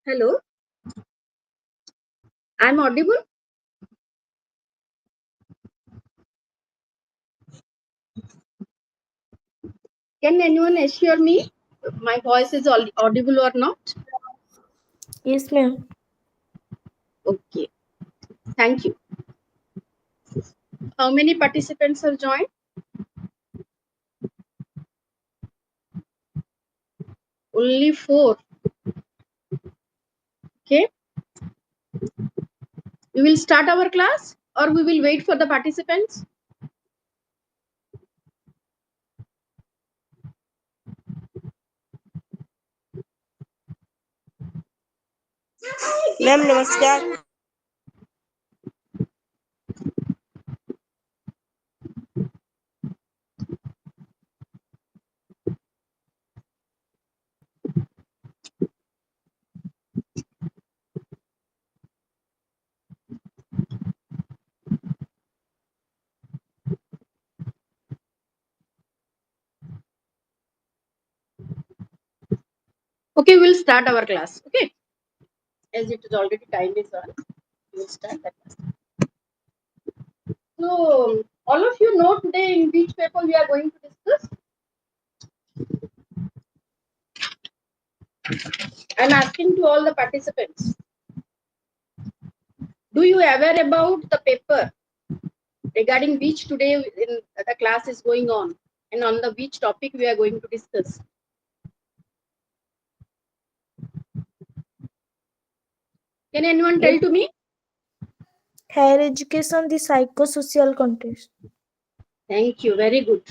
Hello, I'm audible. Can anyone assure me my voice is audible or not? Yes, ma'am. Okay, thank you. How many participants have joined? Only 4. Okay, we will start our class or we will wait for the participants. Ma'am नमस्कार। Okay, we'll start our class. Okay, as it is already time is on, we will start the class. So, all of you know today in which paper we are going to discuss. I'm asking to all the participants. Do you aware about the paper regarding which today in the class is going on and on the which topic we are going to discuss? Can anyone tell to me? Higher education, the psychosocial context. Thank you. Very good.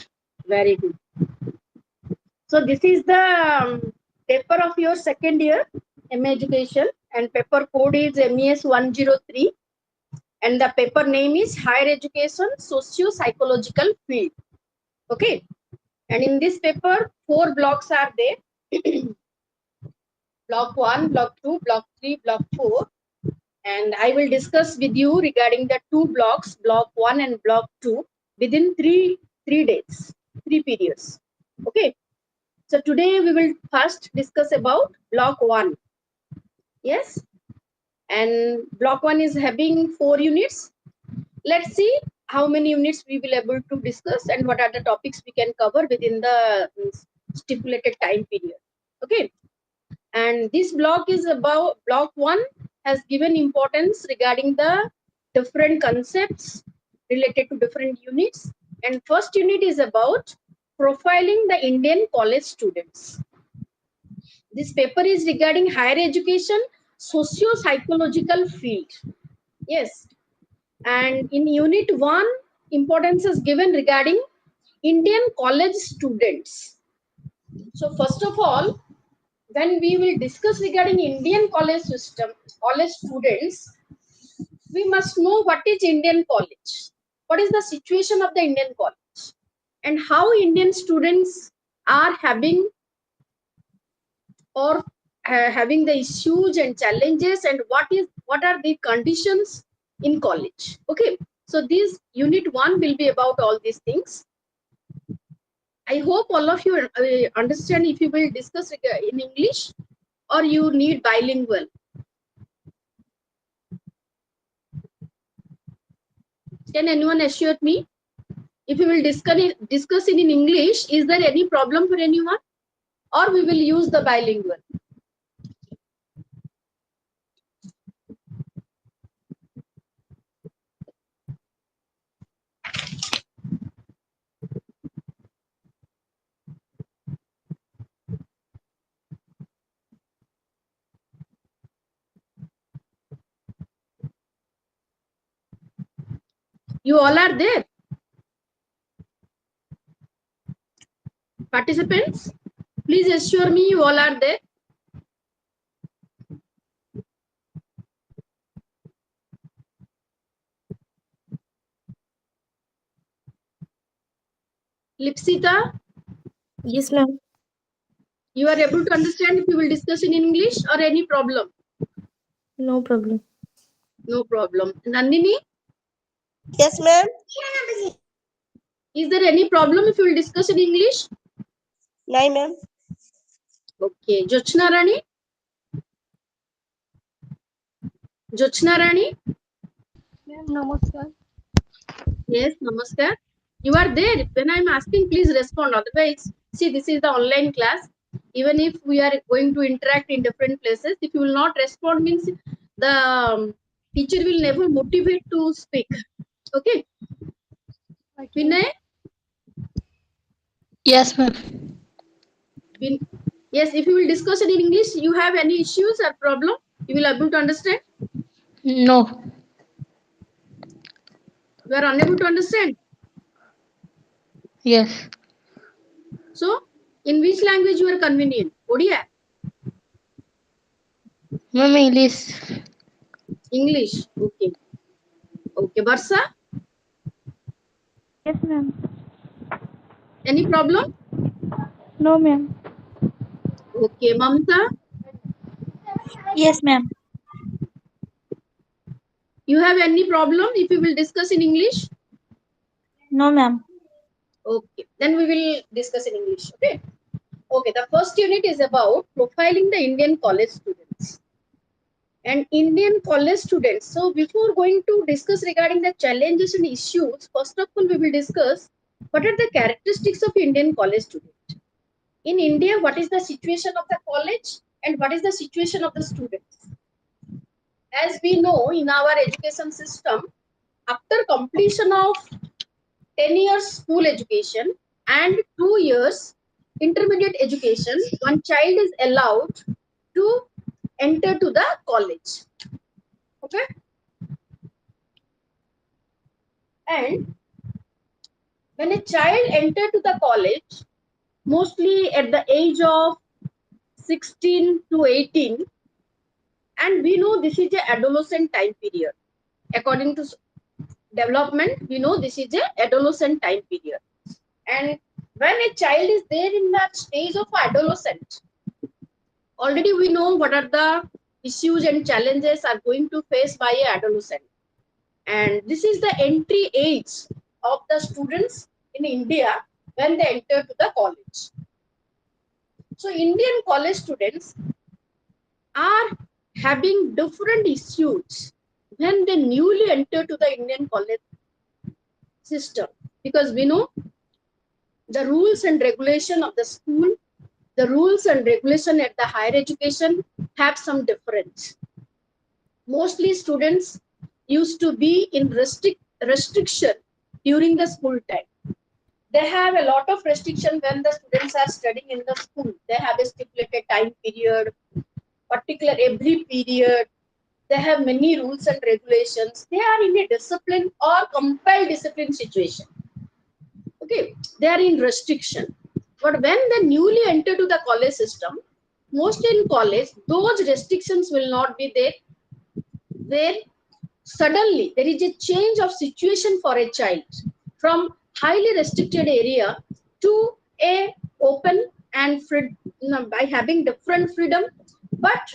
Very good. So this is the paper of your second year MA education and paper code is MES-103 and the paper name is Higher Education Socio-Psychological Field. Okay. And in this paper, 4 blocks are there. Block 1, block 2, block 3, block 4. And I will discuss with you regarding the 2 blocks, block 1 and block 2 within 3 days, 3 periods. Okay. So today we will first discuss about block 1. Yes. And block 1 is having 4 units. Let's see how many units we will able to discuss and what are the topics we can cover within the stipulated time period. Okay. And this block is about block 1 has given importance regarding the different concepts related to different units, and first unit is about profiling the Indian college students. This paper is regarding higher education socio-psychological field. Yes. And in unit 1 importance is given regarding Indian college students. So first of all, when we will discuss regarding Indian college system, college students, we must know what is Indian college, what is the situation of the Indian college, and how Indian students are having or having the issues and challenges, and what are the conditions in college. Okay, so this unit 1 will be about all these things. I hope all of you understand if you will discuss in English or you need bilingual. Can anyone assure me? If we will discuss in English, is there any problem for anyone? Or we will use the bilingual? You all are there? Participants, please assure me you all are there. Lipsita, Yes, ma'am. you are able to understand if you will discuss in English or any problem? No problem. No problem. Nandini, Yes ma'am. is there any problem if you will discuss in English? नहीं ma'am. Okay. Jochna Rani, Jochna Rani? Ma'am, namaskar. Yes, namaskar. You are there. When I'm asking, please respond. Otherwise, see, this is the online class. Even if we are going to interact in different places, if you will not respond, means the teacher will never motivate to speak. Okay, Vinay? Yes, ma'am. Yes, if you will discuss it in English, you have any issues or problem, you will able to understand. No. You are unable to understand. Yes. So, in which language you are convenient? Odia, Ma'am, English. English. Okay. Okay. Barsa, Yes, ma'am. any problem? No, ma'am. Okay. Mamta, Yes, ma'am. you have any problem if we will discuss in English? No, ma'am. Okay. Then we will discuss in English. Okay. Okay. The first unit is about profiling the Indian college students. And Indian college students. So before going to discuss regarding the challenges and issues, first of all, we will discuss what are the characteristics of Indian college student. In India, what is the situation of the college and what is the situation of the students? As we know, in our education system, after completion of 10 years school education and 2 years intermediate education, one child is allowed to enter to the college. Okay. And when a child enter to the college, mostly at the age of 16 to 18, and we know this is a adolescent time period. According to development, we know this is a adolescent time period. And when a child is there in that stage of adolescent, already we know what are the issues and challenges are going to face by a adolescent. And this is the entry age of the students in India when they enter to the college. So Indian college students are having different issues when they newly enter to the Indian college system, because we know the rules and regulation of the school, the rules and regulation at the higher education have some difference. Mostly students used to be in restriction during the school time. They have a lot of restriction when the students are studying in the school. They have a stipulated time period, particular every period. They have many rules and regulations. They are in a discipline or compelled discipline situation. Okay, they are in restriction. But when they newly enter to the college system, mostly in college, those restrictions will not be there. Where suddenly there is a change of situation for a child from highly restricted area to a open and free, by having different freedom. But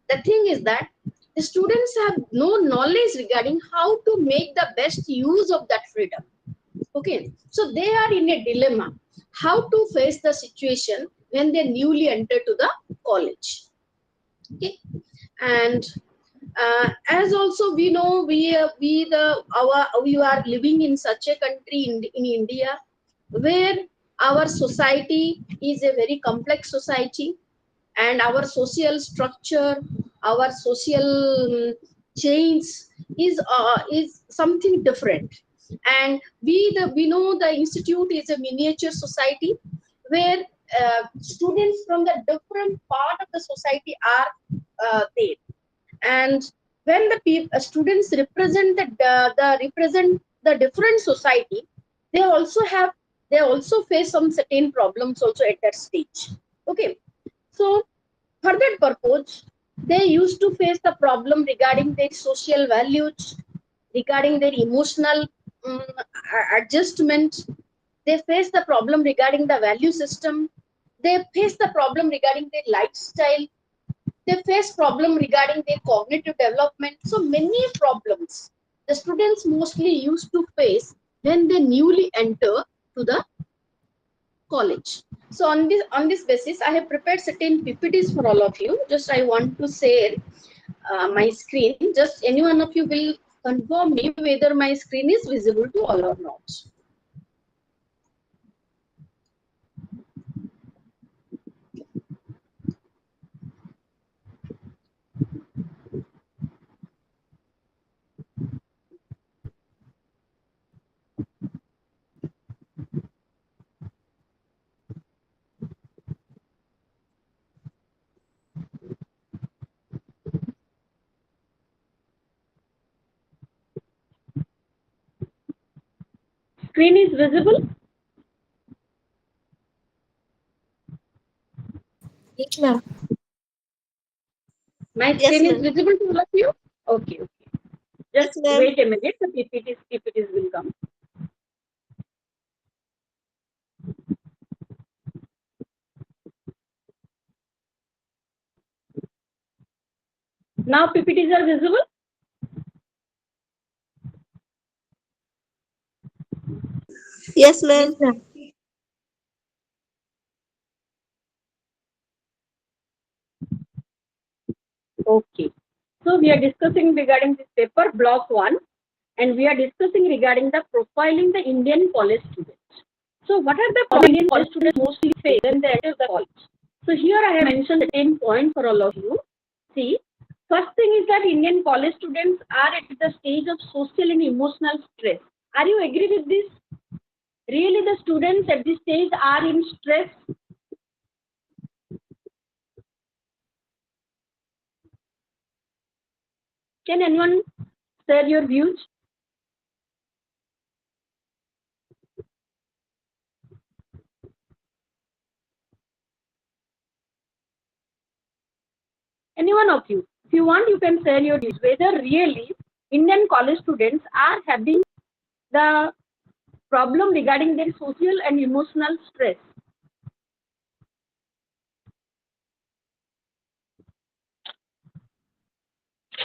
the thing is that the students have no knowledge regarding how to make the best use of that freedom. Okay, so they are in a dilemma how to face the situation when they newly enter to the college. Okay, and as also we know, we are living in such a country in India where our society is a very complex society, and our social structure, our social chains is something different. And we know the institute is a miniature society where students from the different part of the society are there. And when students represent the represent the different society, they also have, they also face some certain problems also at that stage. Okay, so for that purpose, they used to face the problem regarding their social values, regarding their emotional adjustment. They face the problem regarding the value system. They face the problem regarding their lifestyle. They face problem regarding their cognitive development. So many problems the students mostly used to face when they newly enter to the college. So on this basis, I have prepared certain PPTs for all of you. Just I want to share my screen. Just any one of you will confirm me whether my screen is visible to all or not. Screen is visible? Yes, ma'am. My Yes, screen is ma'am. visible to all of you? Okay, okay. Yes, Just ma'am. wait a minute, the PPTs will come. Now PPTs are visible? Yes, ma'am. Yes, ma'am. Okay. So we are discussing regarding this paper, block 1, and we are discussing regarding the profiling the Indian college students. So what are the problems Indian college students mostly face when they enter the college? So here I have mentioned 10 points for all of you. See, first thing is that Indian college students are at the stage of social and emotional stress. Are you agree with this? Really, the students at this stage are in stress. Can anyone share your views? Any one of you. If you want, you can share your views. Whether really Indian college students are having the problem regarding their social and emotional stress.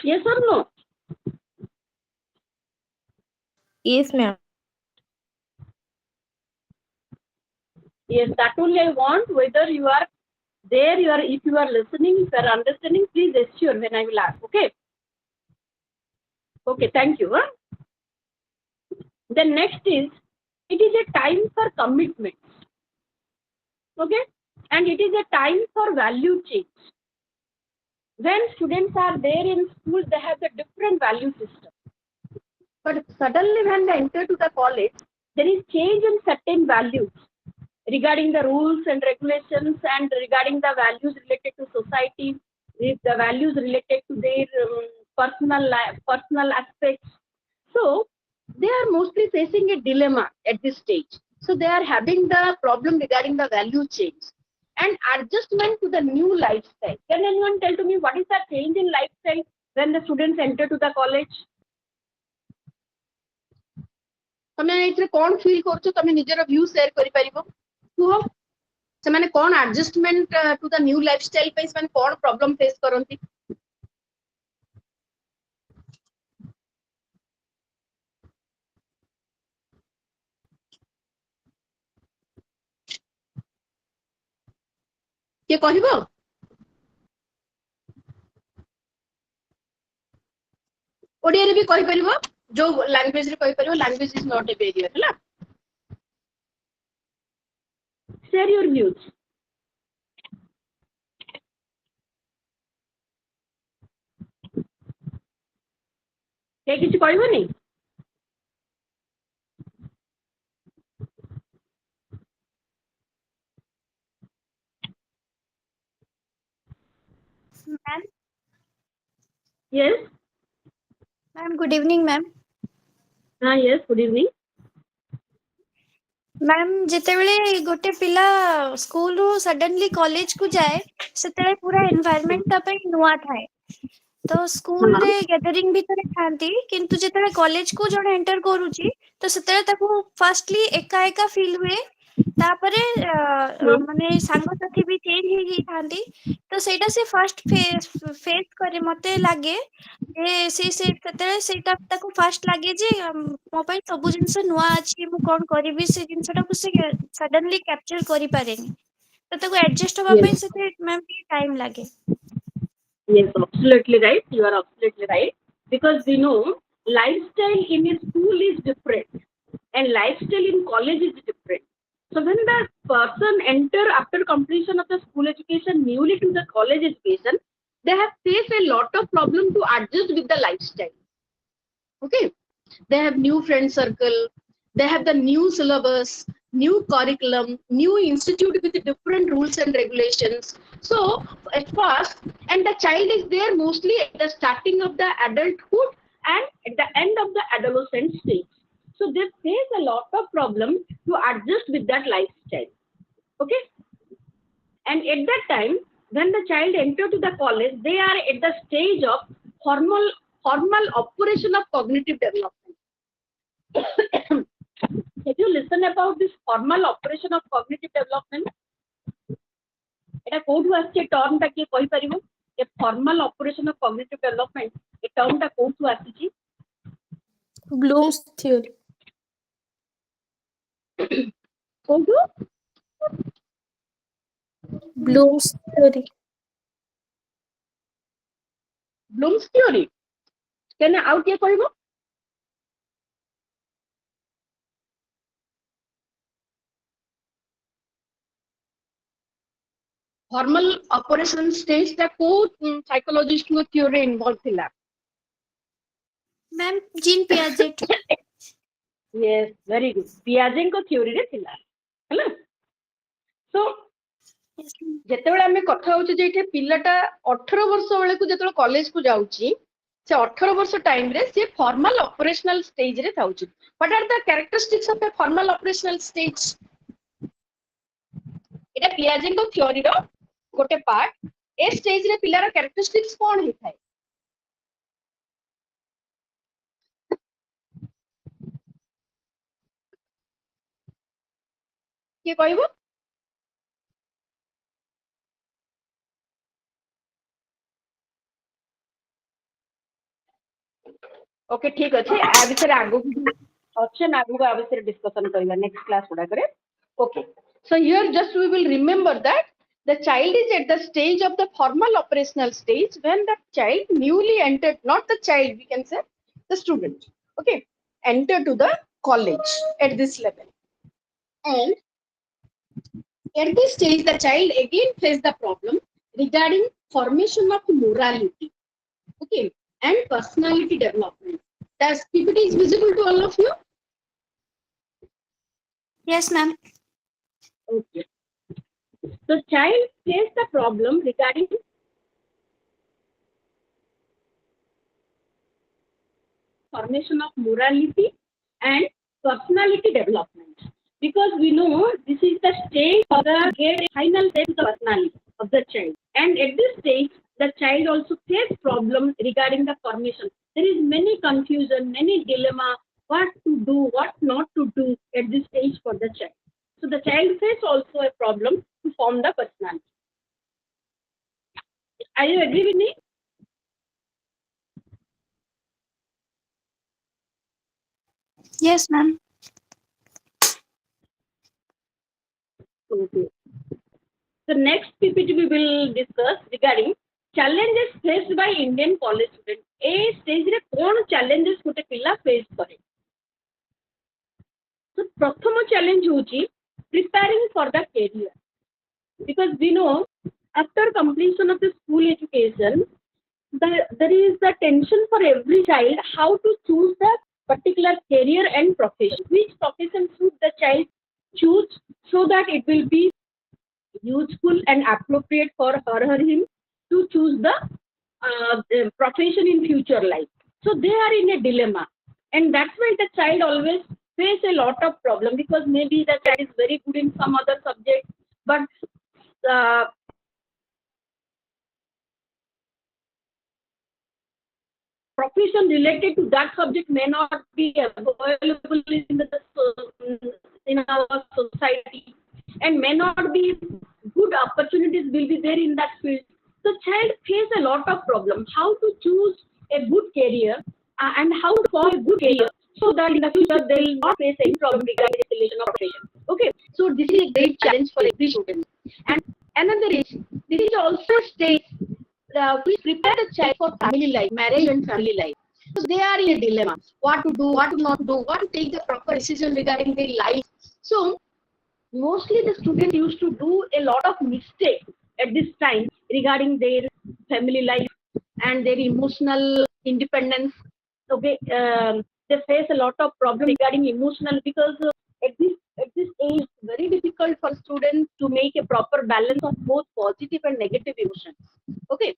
Yes or no? Yes, ma'am. Yes, that only I want. Whether you are there, if you are listening, if you are understanding, please assure when I will ask. Okay. Okay, thank you. Then next is, it is a time for commitment. Okay, and it is a time for value change. When students are there in school, they have a different value system. But suddenly when they enter to the college, there is change in certain values regarding the rules and regulations and regarding the values related to society, with the values related to their personal life, personal aspects. So they are mostly facing a dilemma at this stage. So they are having the problem regarding the value change and adjustment to the new lifestyle. Can anyone tell to me what is the change in lifestyle when the students enter to the college? ତମେ ଏଥିରେ କ'ଣ feel କରୁଛ ତମେ ନିଜର view share କରିପାରିବ କୁହ ସେମାନେ କ'ଣ adjustment to the new lifestyle ପାଇଁ ସେମାନେ କ'ଣ ପ୍ରୋବ୍ଲେମ ଫେସ୍ କରନ୍ତି କିଏ କହିବ ଓଡ଼ିଆରେ ବି କହିପାରିବ ଯୋଉ ଲାଙ୍ଗୁଏଜରେ କହିପାରିବ ଲାଙ୍ଗୁଏଜ ଇଜ ନଟ୍ ଏ ବେରିୟର ହେଲା share your views କେହି କିଛି କହିବନି Ma'am. yes Ma'am, good evening, ma'am. yes good evening ma'am ଯେତେବେଳେ ଗୋଟେ ପିଲା ସ୍କୁଲରୁ ସଡନଲି କଲେଜକୁ ଯାଏ ସେତେବେଳେ ପୁରା ଏନଭାୟରମେଣ୍ଟ ତା ପାଇଁ ନୂଆ ଥାଏ ତ ସ୍କୁଲରେ ଗ୍ୟାଦରିଂ ଭିତରେ ଥାନ୍ତି କିନ୍ତୁ ଯେତେବେଳେ କଲେଜକୁ ଜଣେ ଏଣ୍ଟର କରୁଛି ତ ସେତେବେଳେ ତାକୁ ଫାର୍ଷ୍ଟଲି ଏକା ଏକା ଫିଲ୍ ହୁଏ ତାପରେ ମାନେ ସାଙ୍ଗସାଥି ବି ଚେଞ୍ଜ ହେଇଯାଇଥାନ୍ତି ତ ସେଇଟା ସେ ଫାର୍ଷ୍ଟ ଫେସ୍ କରେ ମତେ ଲାଗେ ଯେ ସେତେବେଳେ ସେଇଟା ତାକୁ ଫାର୍ଷ୍ଟ ଲାଗେ ଯେ ମୋ ପାଇଁ ସବୁ ଜିନିଷ ନୂଆ ଅଛି ମୁଁ କଣ କରିବି ସେ ଜିନିଷଟାକୁ ସେ ସଡନଲି କ୍ୟାପଚର କରିପାରେନି ତ ତାକୁ ଆଡଜଷ୍ଟ ହବା ପାଇଁ ସେତେ ମ୍ୟାମ୍ ଟିକେ ଟାଇମ୍ ଲାଗେ Yes, absolutely right. You are absolutely right. Because we know lifestyle in a school is different and lifestyle in college is different. So when the person enter after completion of the school education newly to the college education, they have faced a lot of problem to adjust with the lifestyle. Okay, they have new friend circle, they have the new syllabus, new curriculum, new institute with different rules and regulations. So at first, and the child is there mostly at the starting of the adulthood and at the end of the adolescent stage. So they face a lot of problem to adjust with that lifestyle. Okay, and at that time when the child enter to the college, they are at the stage of formal operation of cognitive development. Have you listened about this formal operation of cognitive development? এটা কোଉଠୁ ଆସିଛି term ଟା କିଏ କହିପାରିବ? ଏ formal operation of cognitive development A term ଟା କୋଉଠୁ ଆସିଛି? Bloom's theory. କୋଉଠୁ? Bloom's theory. Bloom's theory. କେନେ ଆଉ କିଏ କହିବ? formal operation stage ଟା କୋଉ ସାଇକୋଲୋଜିଷ୍ଟ ଙ୍କ theory involved ଥିଲା? Ma'am gene Piaget. Yes, very good. Piaget ଙ୍କ theory ରେ ଥିଲା ହେଲା। So ଯେତେବେଳେ ଆମେ କଥା ହଉଛେ ଯେ ଏଠି ପିଲାଟା 18 ବର୍ଷ ବେଳକୁ ଯେତେବେଳେ କଲେଜ କୁ ଯାଉଛି, ସେ 18 ବର୍ଷ ଟାଇମ ରେ ସେ ଫର୍ମାଲ ଅପରେସନାଲ ସ୍ଟେଜ ରେ ଥାଉଛି। What are the characteristics of a formal operational stage? ଏଟା ପିଆଜେଙ୍କ ଥିଓରି ର ଗୋଟେ ପାର୍ଟ। ଏ ସ୍ଟେଜ ରେ ପିଲାର କ୍ୟାରେକ୍ଟରିଷ୍ଟିକ୍ସ କଣ ହେଇଥାଏ? କିଏ କହିବ? ओके ठीक अच्छे आ विषय आगु ऑप्शन आगु आ विषय डिस्कशन करला नेक्स्ट क्लास गुडा करे। Okay so here just we will remember that the child is at the stage of the formal operational stage when the child newly entered, not the child, we can say the student, okay, enter to the college at this level. And at this stage the child again face the problem regarding formation of morality, okay, and personality development. Does PPT is visible to all of you? Yes ma'am. Okay. So child face the problem regarding formation of morality and personality development, because we know this is the stage of the final stage of the personality of the child, and at this stage the child also face problem regarding the formation. There is many confusion, many dilemma, what to do, what not to do at this stage for the child. So the child face also a problem to form the personality. Are you agree with me? Yes ma'am. Okay. So next PPT we will discuss regarding challenges faced by Indian college student. A stage रे कौन challenges गोटे पिला face करे? So प्रथम challenge होची preparing for the career, because we know after completion of the school education there is the tension for every child how to choose the particular career and profession, which profession should the child choose so that it will be useful and appropriate for her or him to choose the profession in future life. So they are in a dilemma, and that's why the child always face a lot of problem, because maybe the child is very good in some other subject, but profession related to that subject may not be available in our society, and may not be good opportunities will be there in that field. So child face a lot of problem how to choose a good career and how to form a good career so that in the future they will not face any problem regarding the selection of profession. Okay, so this is a great challenge for every student. And another is, this is also a stage please prepare the child for family life, marriage and family life. So they are in a dilemma. What to do, what to not do, what to take the proper decision regarding their life. So mostly the students used to do a lot of mistake at this time regarding their family life and their emotional independence. Okay, they face a lot of problem regarding emotional because at this age it's very difficult for students to make a proper balance of both positive and negative emotions. Okay,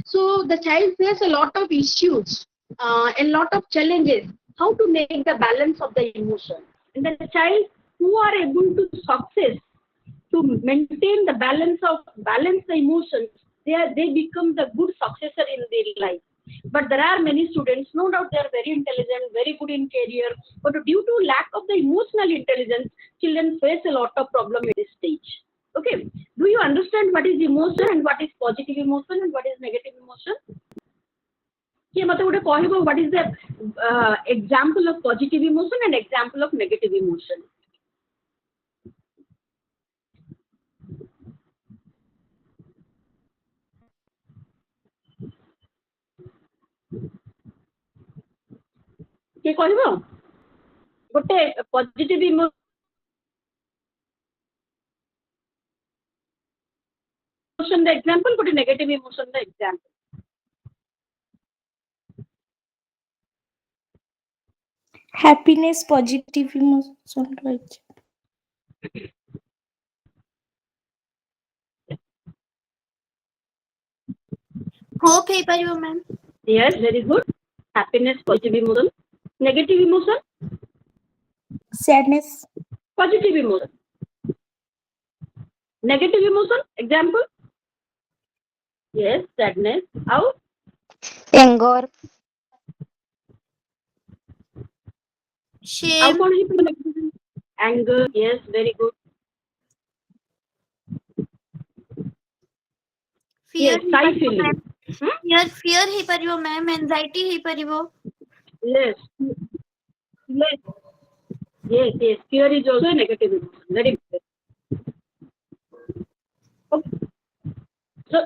so the child face a lot of issues, a lot of challenges. How to make the balance of the emotion, and the child who are able to success to maintain the balance the emotions, they become the good successor in their life. But there are many students, no doubt they are very intelligent, very good in career, but due to lack of the emotional intelligence, children face a lot of problem at this stage. Okay, do you understand what is emotion and what is positive emotion and what is negative emotion? Yeah, mate gote kahibo what is the example of positive emotion and example of negative emotion? କିଏ କହିବ ଗୋଟେ positive emotion ର example ଗୋଟେ negative emotion ର example? happiness positive emotion ରହିଛି। hope ହେଇପାରିବ ma'am. Yes, very good. Happiness, positive emotion. Negative emotion? sadness Positive emotion. Negative emotion, example? Yes, sadness. How? anger, How shame, can you put anger? Yes, very good. fear Yes, shy feeling. fear ହେଇପାରିବ ma'am, anxiety ହେଇପାରିବ। Yes. Yes. Yes, yes. Fear is also a negative emotion. Very good. Okay. So,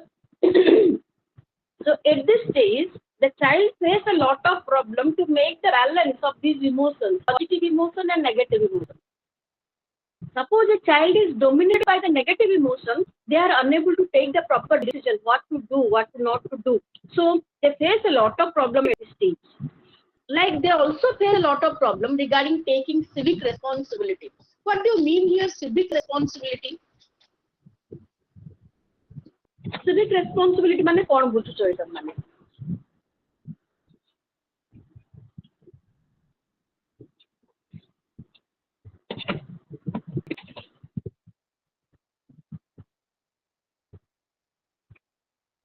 so at this stage, the child face a lot of problem to make the balance of these emotions, positive emotion and negative emotion. Suppose a child is dominated by the negative emotions, they are unable to take the proper decision, what to do, what not to do. So they face a lot of problem at this stage. Like they also face a lot of problem regarding taking civic responsibility. What do you mean here, civic responsibility? Civic responsibility माने कौन बुझुछ एटा माने?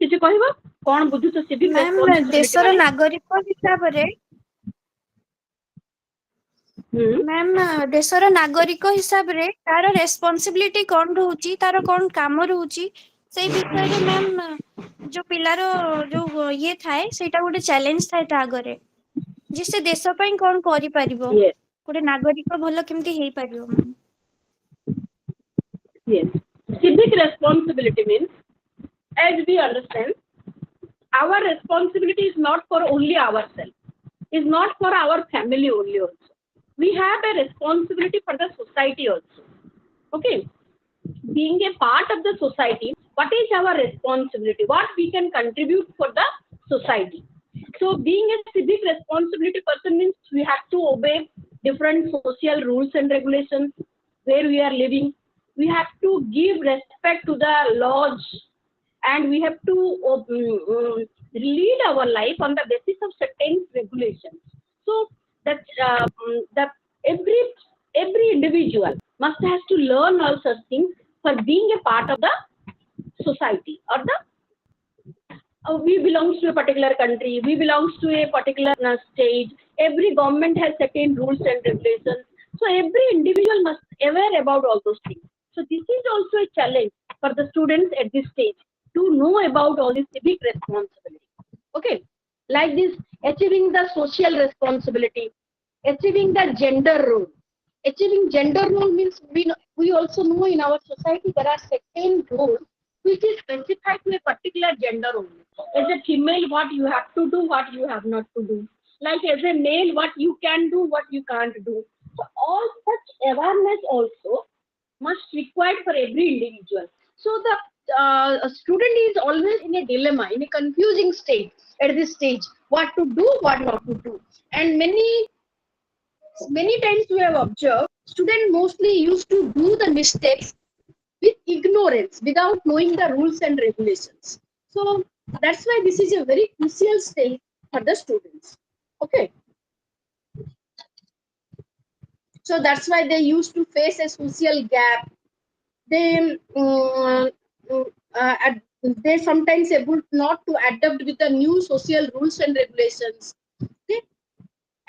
କିଛି କହିବ କଣ ବୁଝୁଛ civic ma'am responsibility ଦେଶର ମାନେ? ନାଗରିକ ହିସାବରେ ମ୍ୟାମ୍ ଦେଶର ନାଗରିକ ହିସାବରେ ତାର ରେସ୍ପନ୍ସିବିଲିଟି କଣ ରହୁଛି, ତାର କଣ କାମ ରହୁଛି, ସେଇ ବିଷୟରେ ମ୍ୟାମ୍ ଯୋଉ ପିଲାର ଯୋଉ ଇଏ ଥାଏ ସେଇଟା ଗୋଟେ ଚ୍ୟାଲେଞ୍ଜ ଥାଏ ତା ଆଗରେ, ଯେ ସେ ଦେଶ ପାଇଁ କଣ କରିପାରିବ, Yes, ଗୋଟେ ନାଗରିକ ଭଲ କେମିତି ହେଇପାରିବ ma'am. yes. Civic responsibility means, as we understand, our responsibility is not for only ourselves, is not for our family only also. We have a responsibility for the society also. Okay, being a part of the society, what is our responsibility, what we can contribute for the society? So being a civic responsibility person means we have to obey different social rules and regulations where we are living. We have to give respect to the laws, and we have to lead our life on the basis of certain regulations. So that the every individual must has to learn all such things for being a part of the society, or the we belongs to a particular country, we belongs to a particular stage. Every government has certain rules and regulations, so every individual must aware about all those things. So this is also a challenge for the students at this stage to know about all this civic responsibility. Okay, like this, achieving the social responsibility, achieving the gender role. Achieving gender role means we also know in our society there are certain roles which is specified to a particular particular gender only. As a female, what you have to do, what you have not to do. Like as a male, what you can do, what you can't do. So all such awareness also must required for every individual. So the student is always in a dilemma, in a confusing state at this stage, what to do, what not to do. And many times we have observed students mostly used to do the mistakes with ignorance without knowing the rules and regulations. So that's why this is a very crucial stage for the students. Okay. So that's why they used to face a social gap. They they sometimes able not to adapt with the new social rules and regulations. Okay.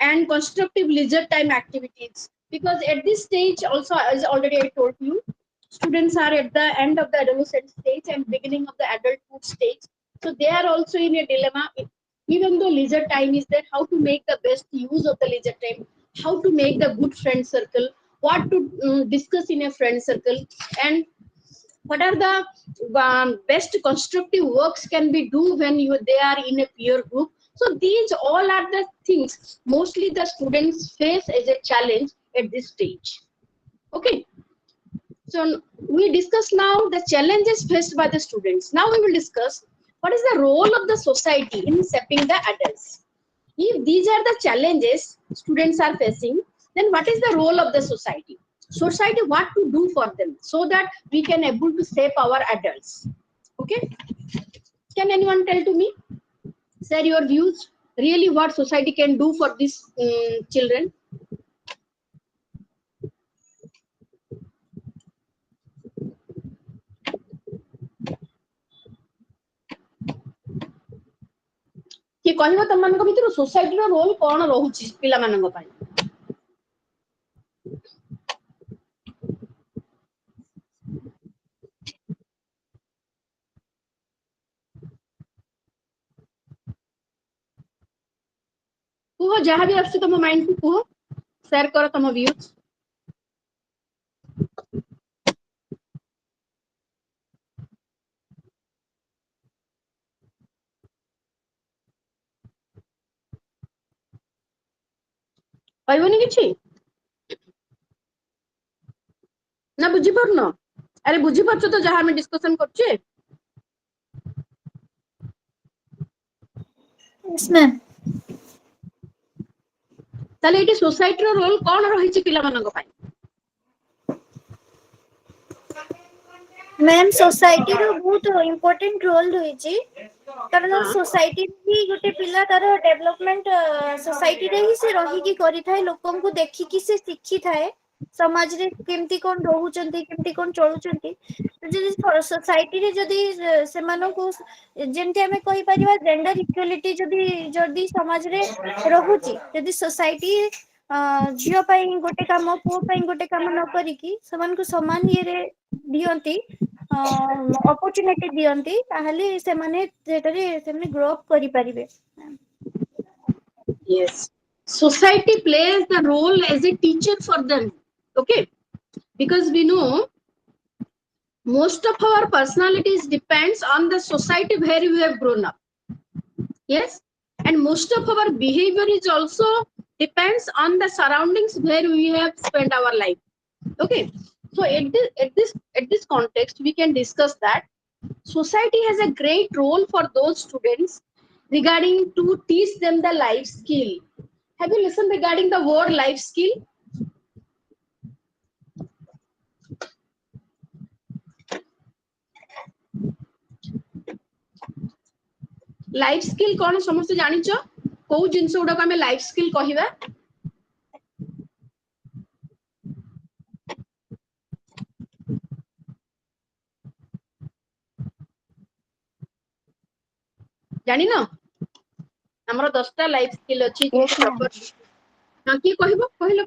And constructive leisure time activities, because at this stage also, as already I told you, students are at the end of the adolescent stage and beginning of the adulthood stage, so they are also in a dilemma. Even though leisure time is there, how to make the best use of the leisure time, how to make the good friend circle, what to discuss in a friend circle, and what are the best constructive works can be do when they are in a peer group. So these all are the things mostly the students face as a challenge at this stage. Okay, so we discuss now the challenges faced by the students. Now we will discuss what is the role of the society in shaping the adults. If these are the challenges students are facing, then what is the role of the society? Society, what to do for them so that we can able to shape our adults. Okay, can anyone tell to me, share your views, really what society can do for these children? कि कहबो तम मानक भितर society रो role कोन रहउची पिला मानक पई? कुह जहाँ भी आछी तम माइंड को कुह, शेयर करो तम व्यूज. कहबोनी किछि ना बुझी परनो? अरे बुझी परछो तो जहाँ हम डिस्कशन करछे. Yes, ma'am. ताले एटी सोसाइटी रो रोल कोन रहिछि पिला मानक पई? मैम सोसाइटी रो बहुत इम्पोर्टेंट रोल रही कारण सोसाइटी भी गोटे पिला तार डेवलपमेंट सोसाइटी रे ही से रही की करी थाए, लोकन को देखि की से शिखी थाए, समाज रे केमती कोन रहउचंती, केमती कोन चलुचंती. जदि सोसाइटी रे जदि से मानो को जेमते हमें कहि परिबा जेंडर इक्वालिटी जदि जदि समाज रे रहउची, जदि सोसाइटी झियो पई गोटे काम पुओ पई गोटे काम न करी की समान को समान ये रे दियंती, अपॉर्चुनिटी दियंती, ताहले से माने जेटरे से माने ग्रो अप करि परिबे. Yes, society plays the role as a teacher for them. Okay, because we know most of our personalities depends on the society where we have grown up. Yes, and most of our behavior is also depends on the surroundings where we have spent our life. Okay, so at this context we can discuss that society has a great role for those students regarding to teach them the life skill. Have you listened regarding the word life skill? Life skill कौन समस्त जानिछ? को जिंस गुडा को हमें life skill कहिबा? जानि न हमरो 10 टा life skill अछि जे हां की कहबो कहलो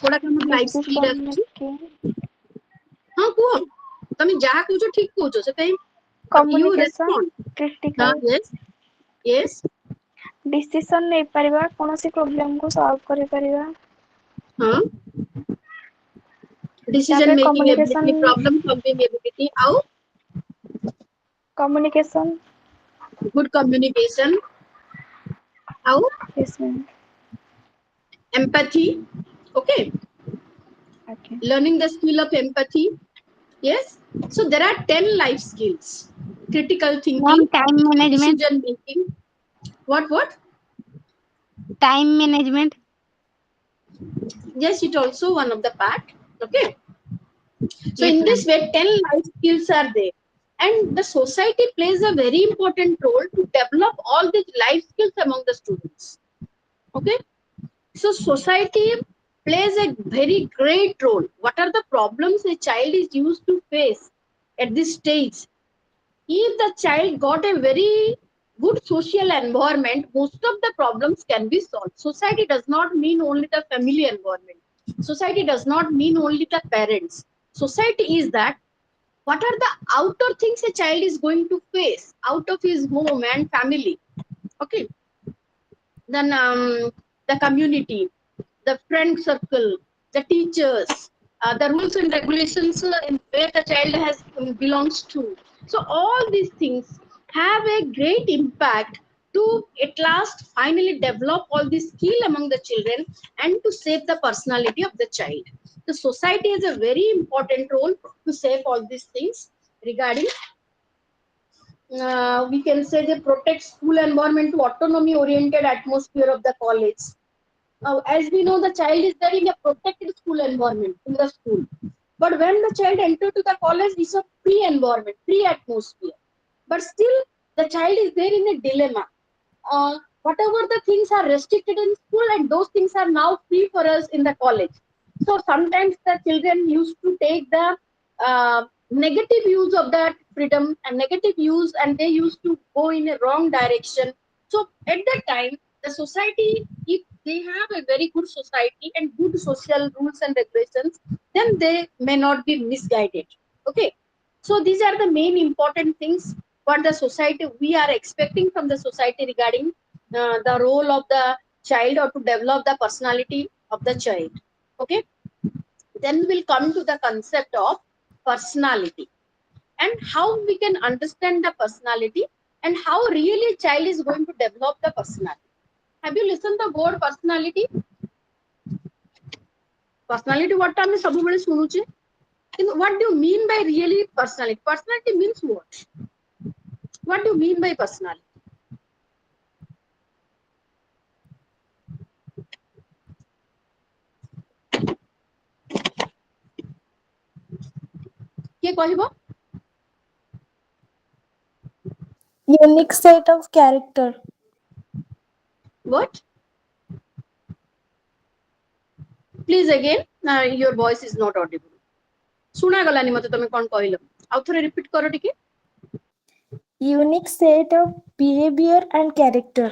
थोड़ा हमर लाइफ स्किल अछि. हां को तमे जहा कहू ठीक कहू से तई यू कम्युनिकेशन, रेस्पोंड. हां क्रिटिकल यस यस डिसीजन नै परिबा, कोनोसी प्रॉब्लम को सॉल्व करि परिबा. हां डिसीजन तापर making communication ability, problem solving ability. आउ Communication. Good communication. How? Yes, ma'am. Empathy. Okay. Okay. Learning the skill of empathy. Yes. So there are 10 life skills. Critical thinking, Ma'am, time management. decision making. What? Time management. Yes, it also one of the part. Okay. So Yes, in ma'am. this way, 10 life skills are there. And the society plays a very important role to develop all these life skills among the students. Okay. So society plays a very great role. What are the problems a child is used to face at this stage? If the child got a very good social environment, most of the problems can be solved. Society does not mean only the family environment. Society does not mean only the parents. Society is that what are the outer things a child is going to face out of his home and family. Okay. Then the community, the friend circle, the teachers, the rules and regulations in where the child has belongs to. So all these things have a great impact to at last finally develop all this skill among the children and to shape the personality of the child. The society has a very important role to shape all these things regarding we can say they protect school environment to autonomy oriented atmosphere of the college. As we know, the child is there in a protected school environment in the school. But when the child enters to the college, it's a free environment, free atmosphere. But still, the child is there in a dilemma. Whatever the things are restricted in school, and those things are now free for us in the college. So sometimes the children used to take the negative use of that freedom and negative use, and they used to go in a wrong direction. So at that time, the society, if they have a very good society and good social rules and regulations, then they may not be misguided. Okay. So these are the main important things what the society we are expecting from the society regarding the role of the child or to develop the personality of the child. Okay. Then we'll come to the concept of personality and how we can understand the personality and how really child is going to develop the personality. Have you listened the word personality? Personality what ଆମେ ସବୁବେଳେ ଶୁଣୁଛେ କିନ୍ତୁ what do you mean by really personality? Personality means what? What do you mean by personality? କିଏ କହିବ? Unique set of character. What? Please again, your voice is not audible. ଶୁଣା ଗଲାନି ମତେ ତମେ କଣ କହିଲ? ଆଉ ଥରେ ରିପିଟ୍ କର ଟିକେ. Unique set of behavior and character.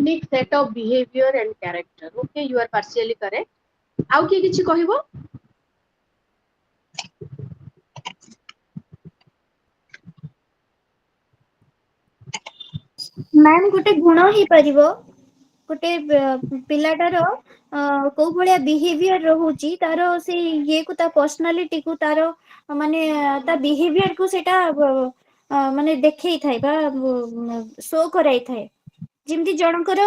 Unique set of behavior and character. Okay, you are partially correct. ଆଉ କିଏ କିଛି କହିବ? ମ୍ୟାମ୍ ଗୋଟେ ଗୁଣ ହେଇପାରିବ ଗୋଟେ ପିଲାଟାର କୋଉ ଭଳିଆ ବିହେଭିୟର ରହୁଛି ତାର ସେଇ ଇଏକୁ ତା ପର୍ସନାଲିଟିକୁ ତାର ମାନେ ତା ବିହେଭିୟରକୁ ସେଇଟା ମାନେ ଦେଖେଇଥାଏ ବା ଶୋ କରାଇଥାଏ। ଯେମିତି ଜଣଙ୍କର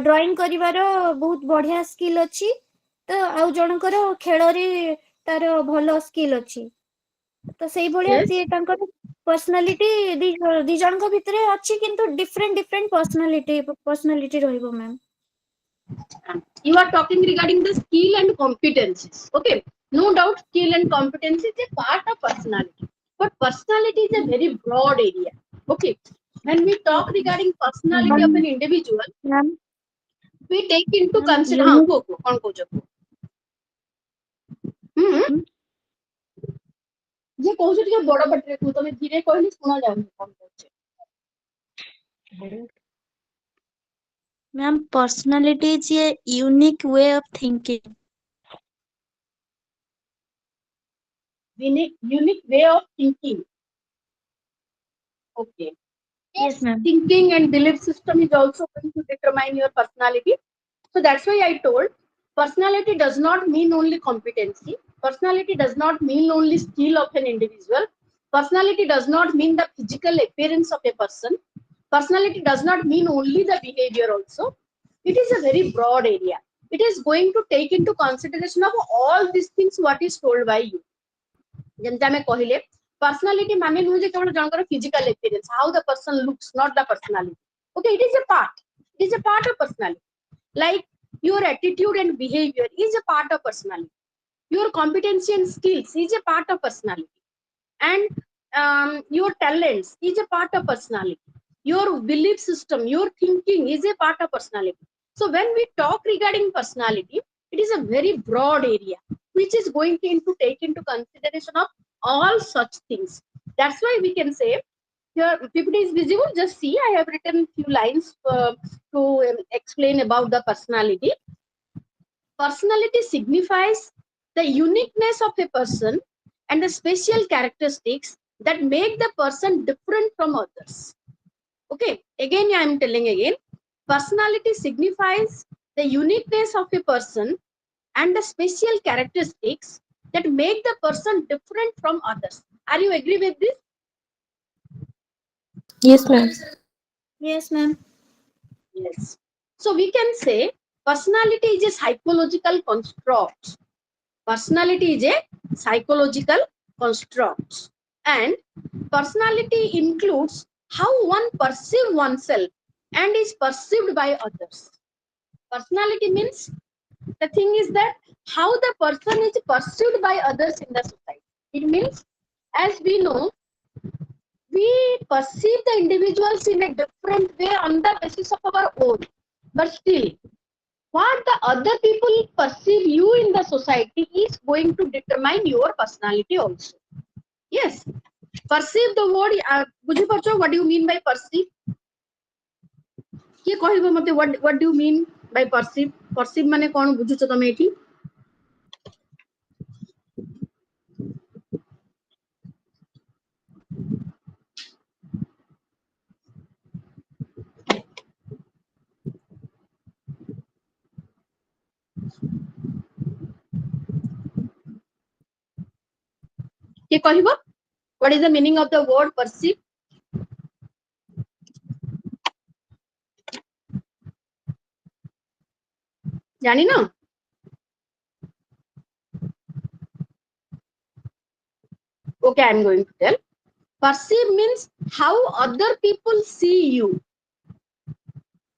ଡ୍ରଇଂ କରିବାର ବହୁତ ବଢିଆ ସ୍କିଲ୍ ଅଛି ତ ଆଉ ଜଣଙ୍କର ଖେଳରେ ତାର ଭଲ ସ୍କିଲ୍ ଅଛି ତ ସେଇଭଳିଆ Yes. ସିଏ ତାଙ୍କର पर्सनालिटी दी जणक भितरे अछि किंतु डिफरेंट पर्सनालिटी रहइबो ma'am. You are talking regarding the skill and competencies. Okay, no doubt skill and competence is a part of personality, but personality is a very broad area. Okay, when we talk regarding personality of an individual, ma'am we take into consider unique कौन को जब ये कौन से बड़ पटरे को तमे धीरे कहली सुना जाउनी कौन कहछे। Ma'am, personality is a unique way of thinking. Unique way of thinking. Okay. Yes, ma'am. Thinking and belief system is also going to determine your personality. So that's why I told personality does not mean only competency. Personality does not mean only skill of an individual. Personality does not mean the physical appearance of a person. Personality does not mean only the behavior also. It is a very broad area. It is going to take into consideration of all these things what is told by you. ଯେମିତି ଆମେ କହିଲେ personality ମାନେ ନୁହେଁ ଯେ କେବଳ ଜଣଙ୍କର physical appearance, how the person looks, not the personality. Okay, it is a part. It is a part of personality. Like your attitude and behavior is a part of personality. Your competency and skills is a part of personality. And your talents is a part of personality. Your belief system, your thinking is a part of personality. So when we talk regarding personality, it is a very broad area which is going to take into consideration of all such things. That's why we can say here PPT is visible. Just see, I have written few lines to explain about the personality. Personality signifies the uniqueness of a person and the special characteristics that make the person different from others. Okay, again I am telling again, personality signifies the uniqueness of a person and the special characteristics that make the person different from others. Are you agree with this? Yes, ma'am. Yes, ma'am. Yes. So we can say personality is a psychological construct. Personality is a psychological construct, and personality includes how one perceives oneself and is perceived by others. Personality means the thing is that how the person is perceived by others in the society. It means, as we know, we perceive the individuals in a different way on the basis of our own, but still what the other people perceive you in the society is going to determine your personality also. Yes, perceive the word बुझी पारछो, what do you mean by perceive? किए कहबो मते what do you mean by perceive? Perceive माने कोन बुझुछो तमे एठी? किए कहबो? What is the meaning of the word perceive? जानी ना? Okay, I am going to tell. Perceive means how other people see you.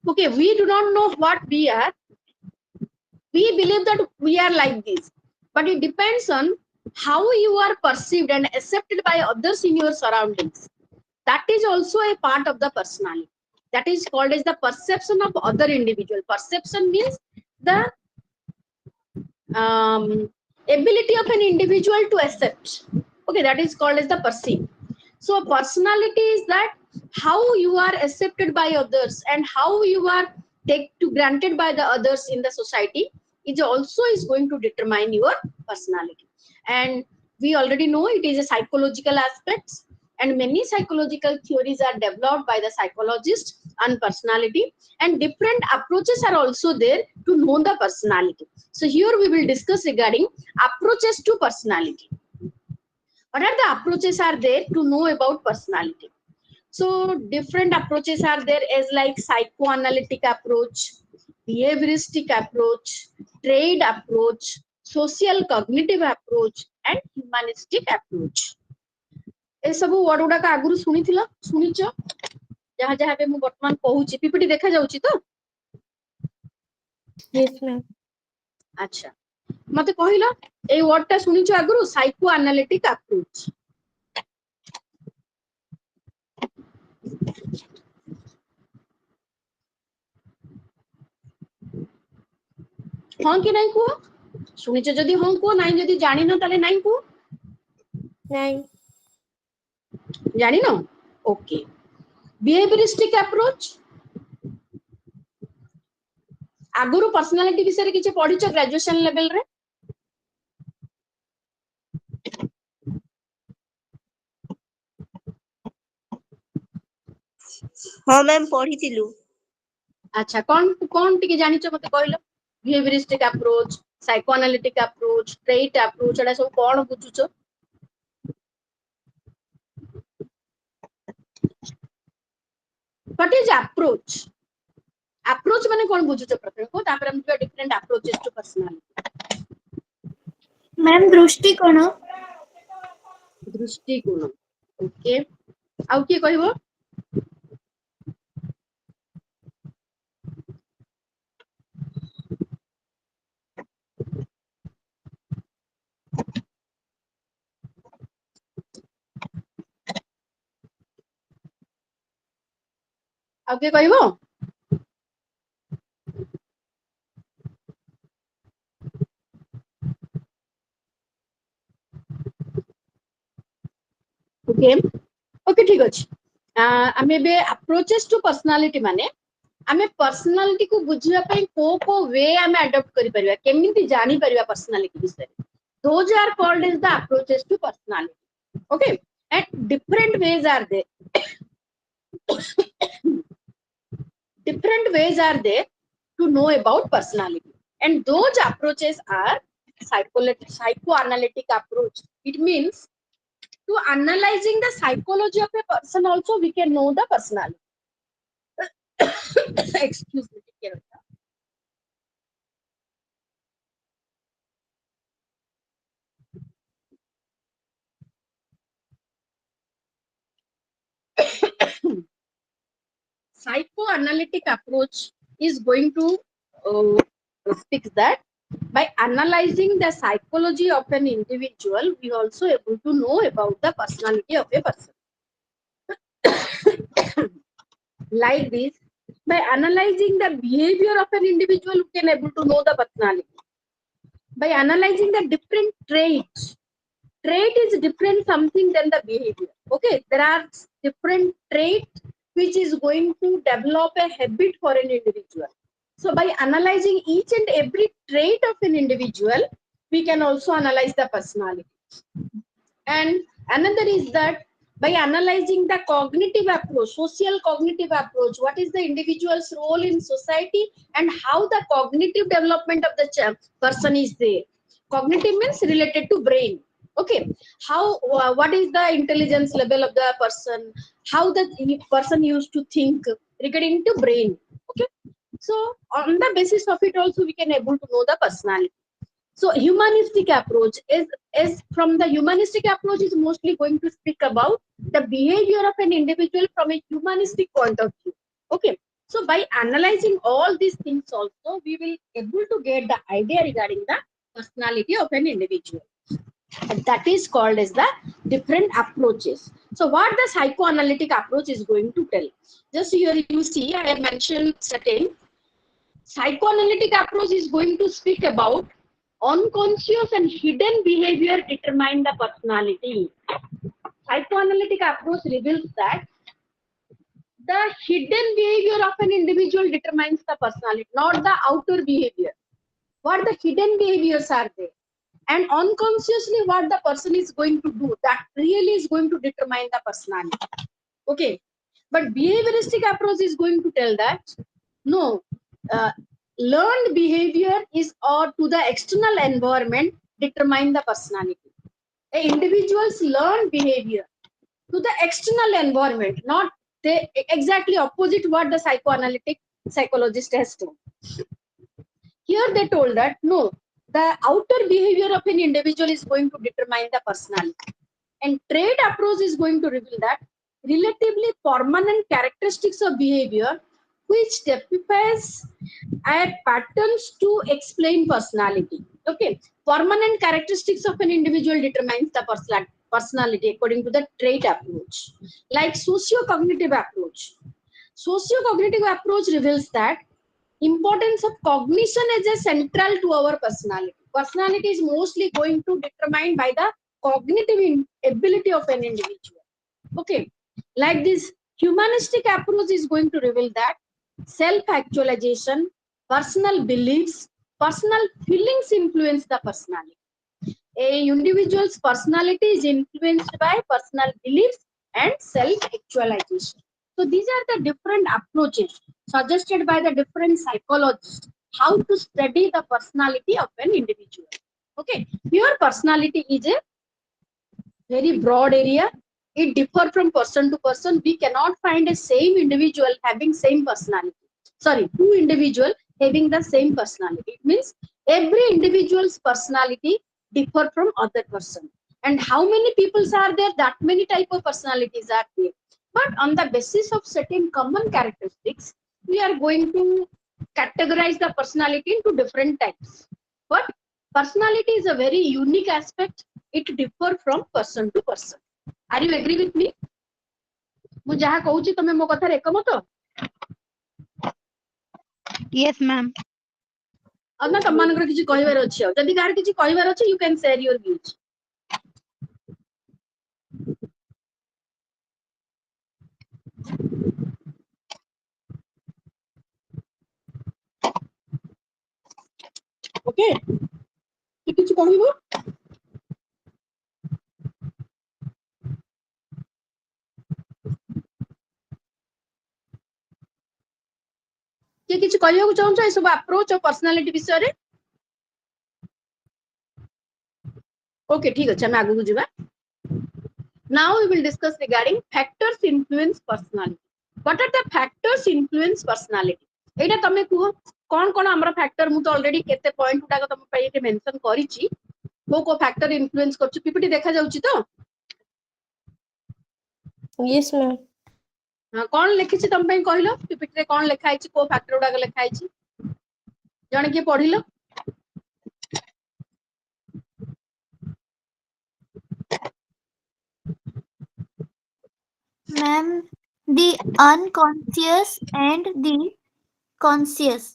Okay, we do not know what we are. We believe that we are like this, but it depends on how you are perceived and accepted by others in your surroundings. That is also a part of the personality. That is called as the perception of other individual. Perception means the ability of an individual to accept. Okay, that is called as the perceive. So personality is that how you are accepted by others and how you are take to granted by the others in the society is also is going to determine your personality. And we already know it is a psychological aspect, and many psychological theories are developed by the psychologists on personality, and different approaches are also there to know the personality. So here we will discuss regarding approaches to personality. What are the approaches are there to know about personality? So different approaches are there as like psychoanalytic approach, behavioristic approach, trade approach, social cognitive approach, and humanistic approach. ए सबु word गुडा का आगुरु सुनिथिला सुनिचो जहा जहा पे मु वर्तमान कहूची PPT देखा जाउची तो Yes, ma'am. अच्छा मते कहिला ए वर्ड ता सुनिचो आगुरु साइको एनालिटिक अप्रोच हां कि नहीं को सुनिचो जदी हां को नाही जदी जानि न ताले नाही को Nine. जानि न ओके बिहेवियरिस्टिक अप्रोच आगुरु पर्सनालिटी विषय किछि पढिचो ग्रेजुएशन लेवल रे हाँ मैम पढ़िथिलु। अच्छा कौन कौन टिके जानिचो मते कहलो behaviouristic approach psychoanalytic approach trait approach एडा सब कोन बुझुचो What is approach? Approach माने कौन बुझुछ प्रथम को तापर हम different approaches to personality. Ma'am दृष्टिकोण. दृष्टिकोण. Okay. आउ किए कहबो? आउ किए कहबो? Okay. Okay, ठीक अछि. आमे बे approaches to personality माने आमे पर्सनालिटी को बुझिया पई को वे आमे अडॉप्ट करि परिबा केमिति जानि परिबा पर्सनालिटी विषय. Those are called as the approaches to personality. Okay, and different ways are there. Different ways are there to know about personality, and those approaches are psychoanalytic approach. It means to analyzing the psychology of a person also we can know the personality. Excuse me. Psychoanalytic approach is going to fix that. By analyzing the psychology of an individual, we also able to know about the personality of a person. Like this, by analyzing the behavior of an individual, we can able to know the personality. By analyzing the different traits, trait is different something than the behavior. Okay, there are different traits which is going to develop a habit for an individual. So by analyzing each and every trait of an individual, we can also analyze the personality. And another is that by analyzing the cognitive approach, social cognitive approach, what is the individual's role in society and how the cognitive development of the person is there. Cognitive means related to brain. Okay, how what is the intelligence level of the person, how the person used to think regarding to brain. Okay, so on the basis of it also we can able to know the personality. So humanistic approach is from the humanistic approach is mostly going to speak about the behavior of an individual from a humanistic point of view. Okay, so by analyzing all these things also we will able to get the idea regarding the personality of an individual. And that is called as the different approaches. So what the psychoanalytic approach is going to tell? Just here you see I have mentioned certain. Psychoanalytic approach is going to speak about unconscious and hidden behavior determine the personality. Psychoanalytic approach reveals that the hidden behavior of an individual determines the personality, not the outer behavior. What the hidden behaviors are there, and unconsciously what the person is going to do, that really is going to determine the personality. Okay, but behavioristic approach is going to tell that no, learned behavior is or to the external environment determine the personality. The individual's learned behavior to the external environment, not the exactly opposite what the psychoanalytic psychologist has told. Here they told that no, the outer behavior of an individual is going to determine the personality. And trait approach is going to reveal that relatively permanent characteristics of behavior which typifies patterns to explain personality. Okay, permanent characteristics of an individual determines the personality according to the trait approach. Like socio-cognitive approach. Socio-cognitive approach reveals that importance of cognition is a central to our personality. Personality is mostly going to determine by the cognitive ability of an individual. Okay, like this humanistic approach is going to reveal that self-actualization, personal beliefs, personal feelings influence the personality. A individual's personality is influenced by personal beliefs and self-actualization. So these are the different approaches suggested by the different psychologists how to study the personality of an individual. Okay, your personality is a very broad area. it differ from person to person. We cannot find a same individual having same personality. Sorry, two individual having the same personality. It means every individual's personality differ from other person. And how many peoples are there? That many type of personalities are there. But on the basis of certain common characteristics, we are going to categorize the personality into different types. But personality is a very unique aspect. It differ from person to person. Are you agree with me? ମୁଁ ଯାହା କହୁଛି ତମେ ମୋ କଥାରେ ଏକମତ? Yes, ma'am. ଆଉ ନା ତମମାନଙ୍କର କିଛି କହିବାର ଅଛି? ଆଉ ଯଦି କାହାର କିଛି କହିବାର ଅଛି, you can share your views. Okay? ତୁ କିଛି କହିବୁ? କିଏ କିଛି କହିବାକୁ ଚାହୁଁଛ ଏ ସବୁ ଆପ୍ରୋଚ ଆଉ ପର୍ସନାଲିଟି ବିଷୟରେ? ଓକେ, ଠିକ ଅଛି, ଆମେ ଆଗକୁ ଯିବା. Now we will discuss regarding factors influence personality. What are the factors influence personality? ଏଇଟା ତମେ କୁହ କଣ ଆମର ଫ୍ୟାକ୍ଟର? ମୁଁ ତ ଅଲରେଡି କେତେ ପଏଣ୍ଟ ଗୁଡାକ ତମ ପାଇଁ ଏଠି ମେନସନ କରିଛି. କୋଉ ଫ୍ୟାକ୍ଟର ଇନଫ୍ଲୁଏନ୍ସ କରୁଛି? ପିପିଟି ଦେଖା ଯାଉଛି ତ? Yes, ma'am. ହଁ, କଣ ଲେଖିଛି ତମ ପାଇଁ କହିଲ? ପିପିଟିରେ କଣ ଲେଖା ହେଇଛି? କୋଉ ଫ୍ୟାକ୍ଟର ଗୁଡାକ ଲେଖା ହେଇଛି? ଜଣେ କିଏ ପଢିଲ? Ma'am, the unconscious and the conscious.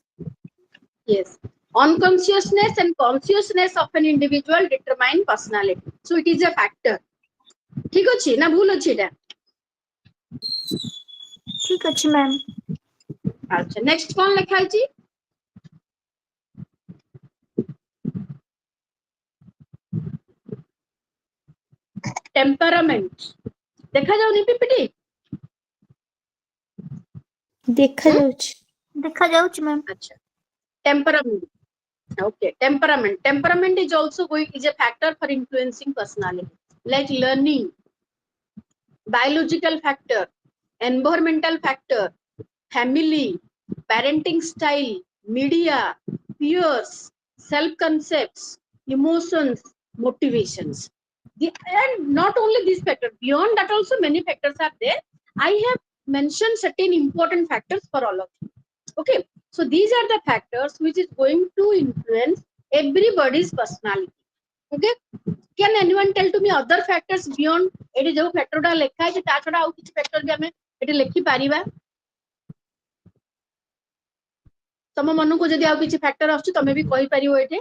Yes. Unconsciousness and consciousness of an individual determine personality. So it is a factor. ঠিক ଅଛି ନା ଭୁଲ ଅଛି এটা? ठीक अच्छे मैम. আচ্ছা, নেক্সট কোন লেখা আছে? টেম্পারামেন্ট দেখা যাଉନି পিপিটি? देखा जाउछ. देखा जाउछ मैम. আচ্ছা, temperament. Okay, temperament. Temperament is also is a factor for influencing personality, like learning, biological factor, environmental factor, family, parenting style, media, peers, self-concepts, emotions, motivations. And not only these factors, beyond that also many factors are there. I have mentioned certain important factors for all of you. Okay, so these are the factors which is going to influence everybody's personality. Okay, can anyone tell to me other factors beyond eighty जो factor डा लेखा है ता छडा आउ किछ factor भी हमें एटी लेखि पारिबा? तम मन को जदी आउ किछ फैक्टर आछी तमे भी कहि परियो एटे.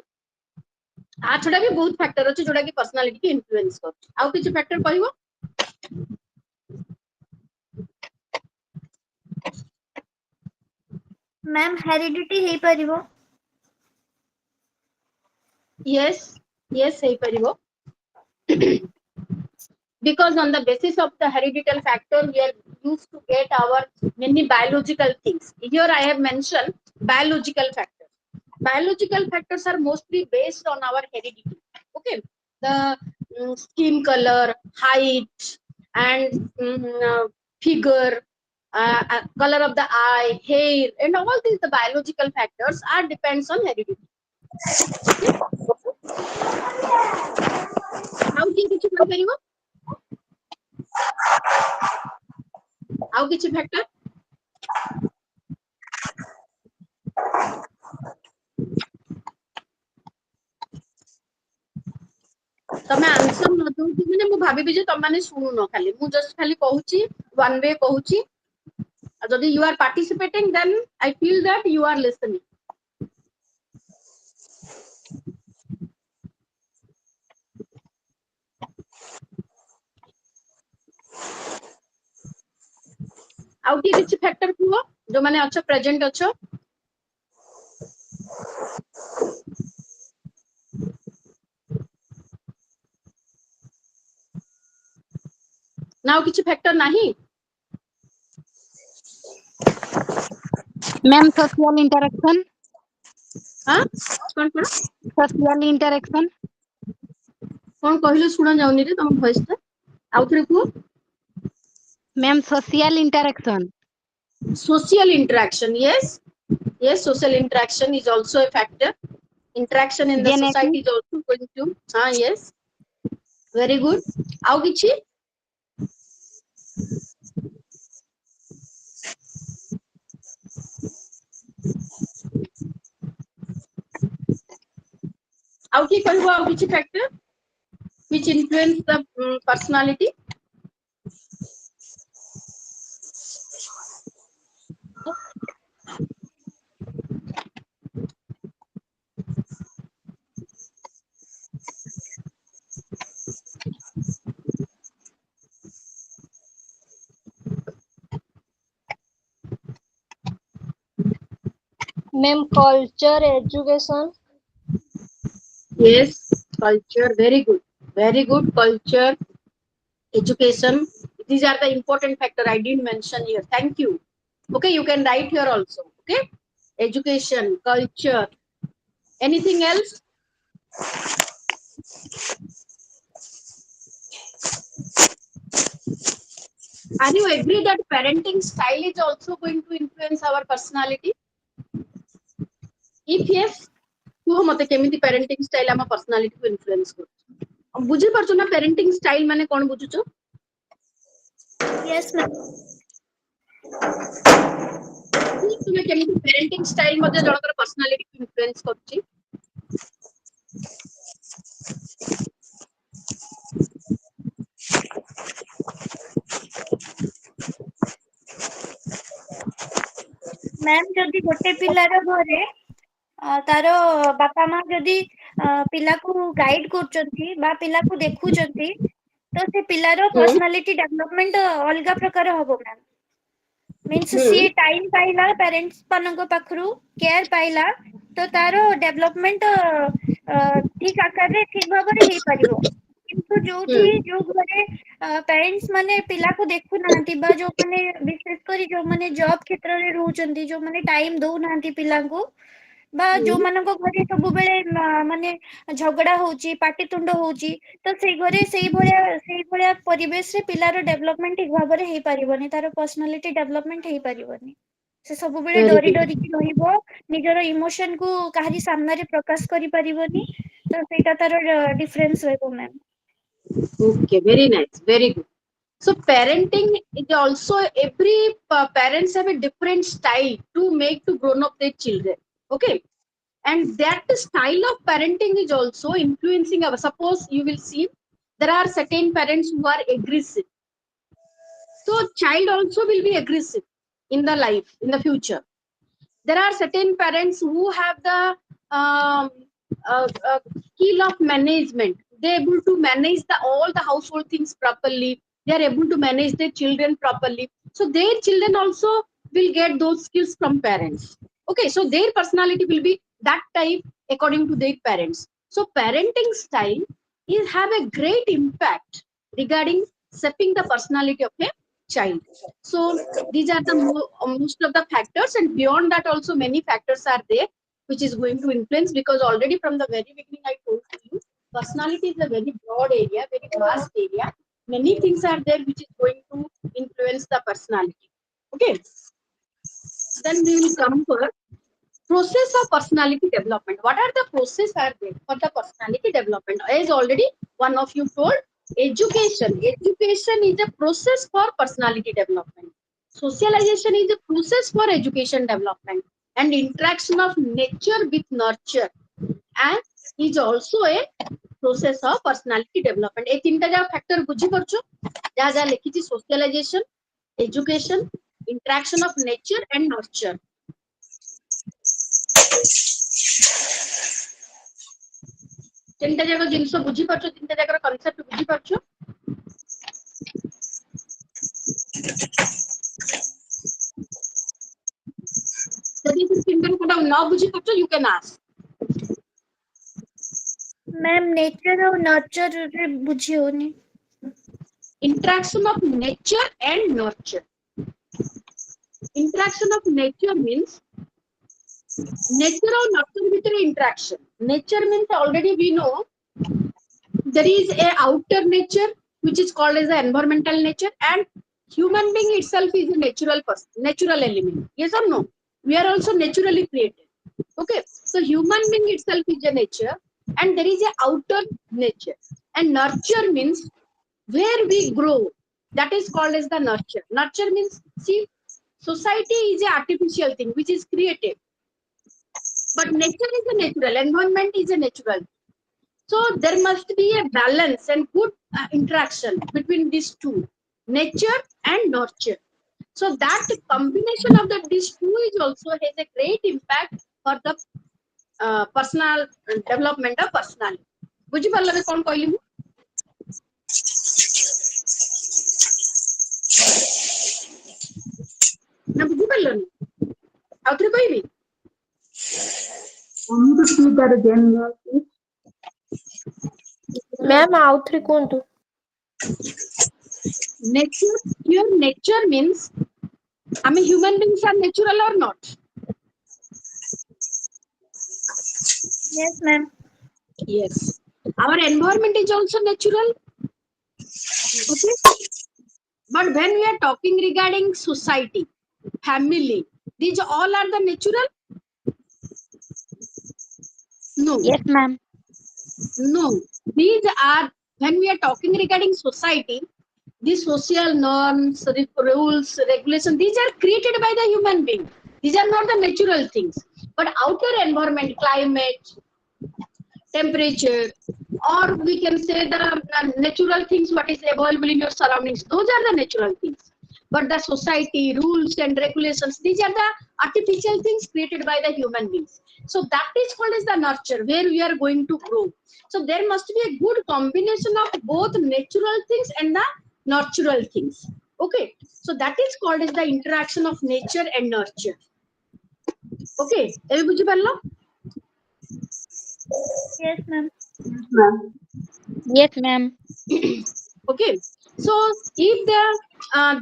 आ छडा भी बहुत फैक्टर अछि जोडा कि पर्सनालिटी के इन्फ्लुएंस कर. आउ किछ फैक्टर कहिवो? मैम हेरिडिटी हे परिबो. Yes, yes हे परिबो. Because on the basis of the hereditary factor we are used to get our many biological things. Here I have mentioned biological factors. Biological factors are mostly based on our heredity. Okay, the skin color, height, and figure, color of the eye, hair, and all these the biological factors are depends on heredity. How do you know? ଆଉ କିଛି factor? ତମେ answer ନ ଦଉଚି ମାନେ ମୁଁ ଭାବିବି ଯେ ତମମାନେ ଶୁଣୁନ, ଖାଲି ମୁଁ ଜଷ୍ଟ ଖାଲି କହୁଛି, ୱାନ୍ ୱେ କହୁଛି. ଯଦି you are participating then I feel that you are listening. ଆଉ କିଛି ଫ୍ୟାକ୍ଟର କୁହ ଯୋଉ ମାନେ ଅଛ ପ୍ରେଜେଣ୍ଟ ଅଛ? ନା ଆଉ କିଛି ଫ୍ୟାକ୍ଟର ନାହିଁ? Ma'am social interaction. हां कोन सोशल इंटरेक्शन. कोन କହିଲେ ଶୁଣା ଯାଉନି रे ତମ ଭଏସ ଟା? ଆଉ ଥରେ କୁହ. Ma'am, social interaction. Social interaction, yes. Yes, social interaction is also a factor. Interaction in the Genetic. society is also going to. Yes. Very good. How kichi? How ki karibo how kichi factor which influence the personality? Ma'am, culture, education. Yes, culture. Very good. Very good. Culture, education. These are the important factor I didn't mention here. Thank you. Okay, you can write here also. Okay, education, culture. Anything else? Are you agree that parenting style is also going to influence our personality? If yes, କୁହ ମତେ କେମିତି parenting style ଆମ personality କୁ influence କରୁଛି? ବୁଝି ପାରୁଛ ନା parenting style ମାନେ କଣ ବୁଝୁଛ? Yes, ma'am. ତୁମେ କେମିତି parenting style ମଧ୍ୟ ଜଣଙ୍କର personality କୁ influence କରୁଛି? ମ୍ୟାମ୍ ଯଦି ଗୋଟେ ପିଲାର ଘରେ ତାର ବାପା ମା ଯଦି ପିଲାକୁ ଗାଇଡ୍ କରୁଛନ୍ତି ବା ପିଲାକୁ ଦେଖୁଛନ୍ତି ତ ସେ ପିଲାର ପର୍ସନାଲିଟି ଡେଭଲପମେଣ୍ଟ ଅଲଗା ପ୍ରକାର ହବ ମ୍ୟାମ୍। ମିନ୍ସ ସିଏ ଟାଇମ୍ ପାଇଲା ପ୍ୟାରେଣ୍ଟସ୍ ମାନଙ୍କ ପାଖରୁ କେୟାର ପାଇଲା ତ ତାର ଡେଭଲପମେଣ୍ଟ ଠିକ ଆକାରରେ ଠିକ ଭାବରେ ହେଇପାରିବ। କିନ୍ତୁ ଯୋଉ ଘରେ ପ୍ୟାରେଣ୍ଟସ୍ ମାନେ ପିଲାକୁ ଦେଖୁନାହାନ୍ତି ବା ଯୋଉମାନେ ବିଶେଷ କରି ଯୋଉମାନେ ଜବ କ୍ଷେତ୍ରରେ ରହୁଛନ୍ତି ଯୋଉମାନେ ଟାଇମ୍ ଦଉନାହାନ୍ତି ପିଲାଙ୍କୁ ବା ଯୋଉମାନଙ୍କ ଘରେ ସବୁବେଳେ ମାନେ ଝଗଡା ହଉଛି ପାଟିତୁଣ୍ଡ ହଉଛି ତ ସେଇ ଘରେ ସେଇଭଳିଆ ପରିବେଶରେ ପିଲାର ଡେଭଲପମେଣ୍ଟ ଠିକ ଭାବରେ ହେଇପାରିବନି ତାର ପର୍ସନାଲିଟି ଡେଭଲପମେଣ୍ଟ ହେଇପାରିବନି। ସେ ସବୁବେଳେ Very ଡରି good. ଡରିକି ରହିବ ନିଜର ଇମୋସନ କୁ କାହାରି ସାମ୍ନାରେ ପ୍ରକାଶ କରିପାରିବନି ତ ସେଇଟା ତାର ଡିଫରେନ୍ସ ରହିବ ma'am. Okay, very nice, very good. So parenting is also every parents have a different style to make to grown up their children. Okay, and that style of parenting is also influencing our. Suppose you will see there are certain parents who are aggressive, so child also will be aggressive in the life in the future. There are certain parents who have the um, skill of management. They're able to manage all the household things properly. They are able to manage their children properly, so their children also will get those skills from parents. Okay, so their personality will be that type according to their parents. So parenting style is have a great impact regarding shaping the personality of a child. So these are the most of the factors, and beyond that also many factors are there which is going to influence, because already from the very beginning I told to you personality is a very broad area, very vast area. Many things are there which is going to influence the personality. Okay, then we will come for process of personality development. What are the process are there for the personality development? As already one of you told, education is a process for personality development. Socialization is a process for education development, and interaction of nature with nurture and is also a process of personality development. এই তিনটা যা factor বুঝি পারছো, যা যা লিখিছি socialization, education, interaction of nature and nurture. তিনটা জায়গা জিনিস বুঝি পারছো, তিনটা জায়গার কনসেপ্ট বুঝি পারছো? যদি তিনটা কোটা না বুঝি পারছো you can ask. Ma'am nature ଆଉ ନର୍ଚରରେ ବୁଝି ହଉନି। Interaction of nature and nurture. Interaction of nature means nature or nurture ভিতরে interaction. Nature means already we know there is a outer nature which is called as the environmental nature, and human being itself is a natural person, natural element. Yes or no? We are also naturally created. Okay, so human being itself is a nature, and there is a outer nature. And nurture means where we grow. That is called as the nurture. Nurture means, see, society is an artificial thing which is created, but nature is a natural. Environment is a natural. So there must be a balance and good interaction between these two, nature and nurture. So that combination of these two is also has a great impact for the personal development of personality. ବୁଝିପାରିଲ ଏବେ କଣ କହିଲି ମୁଁ? ନା ବୁଝିପାରିଲନି? ଆଉ ଥରେ କହିବି? Want me to repeat that again, please? Ma'am, out three kuntu. Nature, pure nature means, I mean, human beings are natural or not? Yes, ma'am. Yes. Our environment is also natural. Okay. But when we are talking regarding society, family, these all are the natural? No. Yes, ma'am. No. These are, when we are talking regarding society, these social norms, rules, regulations, these are created by the human being. These are not the natural things. But outer environment, climate, temperature, or we can say the natural things what is available in your surroundings, those are the natural things. But the society, rules and regulations, these are the artificial things created by the human beings. So that is called as the nurture, where we are going to grow. So there must be a good combination of both natural things and the natural things. Okay, so that is called as the interaction of nature and nurture. Okay, ଏବେ ବୁଝିପାରିଲ? Yes, ma'am. Ma'am. Yes, ma'am. Okay, so if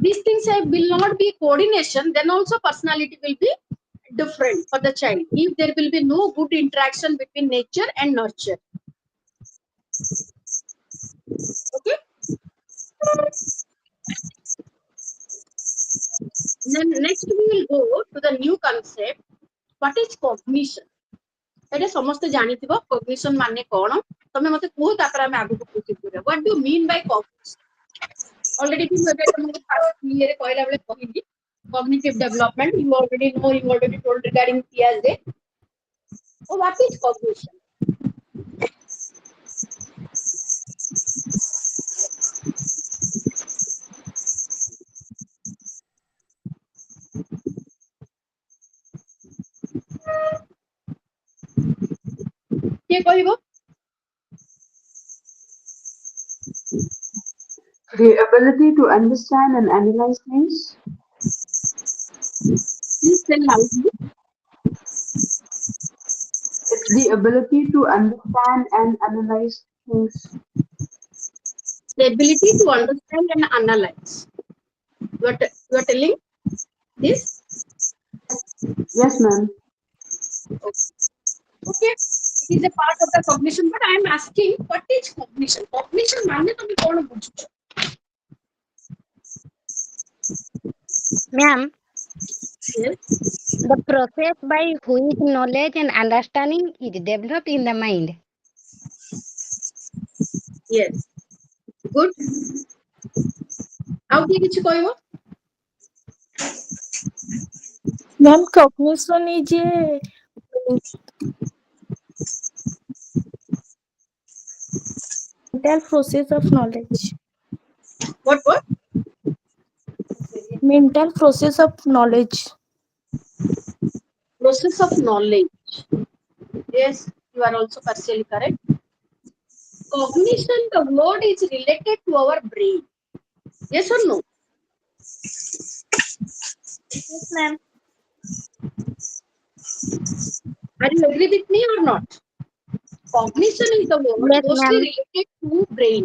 these things will not be coordination, then also personality will be different for the child. If there will be no good interaction between nature and nurture. Okay. Then next we will go to the new concept. What is cognition? ଏଇଟା ସମସ୍ତେ ଜାଣିଥିବ cognition ମାନେ କଣ? ତମେ ମତେ କୁହ ତାପରେ ଆମେ ଆଗକୁ proceed କରିବା. What do you mean by cognition? Already ମୁଁ ଏବେ ତମକୁ first ଇଏରେ କହିଲା ବେଳେ କହିଲି cognitive development. You already know, you already told regarding Piaget. So what is cognition? କିଏ କହିବ? The ability to understand and analyze things. Please tell loudly. It's the ability to understand and analyze things. The ability to understand and analyze. You are telling this? Yes, ma'am. Okay, it is a part of the cognition, but I am asking what is cognition? Cognition माने तुम कौन बुझुଛ? Ma'am, Yes. the process by which knowledge and understanding is developed in the mind. Yes. Good. ଆଉ କିଏ କିଛି କହିବ? Ma'am, cognition is a mental process of knowledge. What? Mental process of knowledge. Process of knowledge. Yes, you are also partially correct. Cognition, the word is related to our brain. Yes or no? Yes, ma'am. Are you agree with me or not? Cognition is the word Yes, mostly ma'am. related to brain.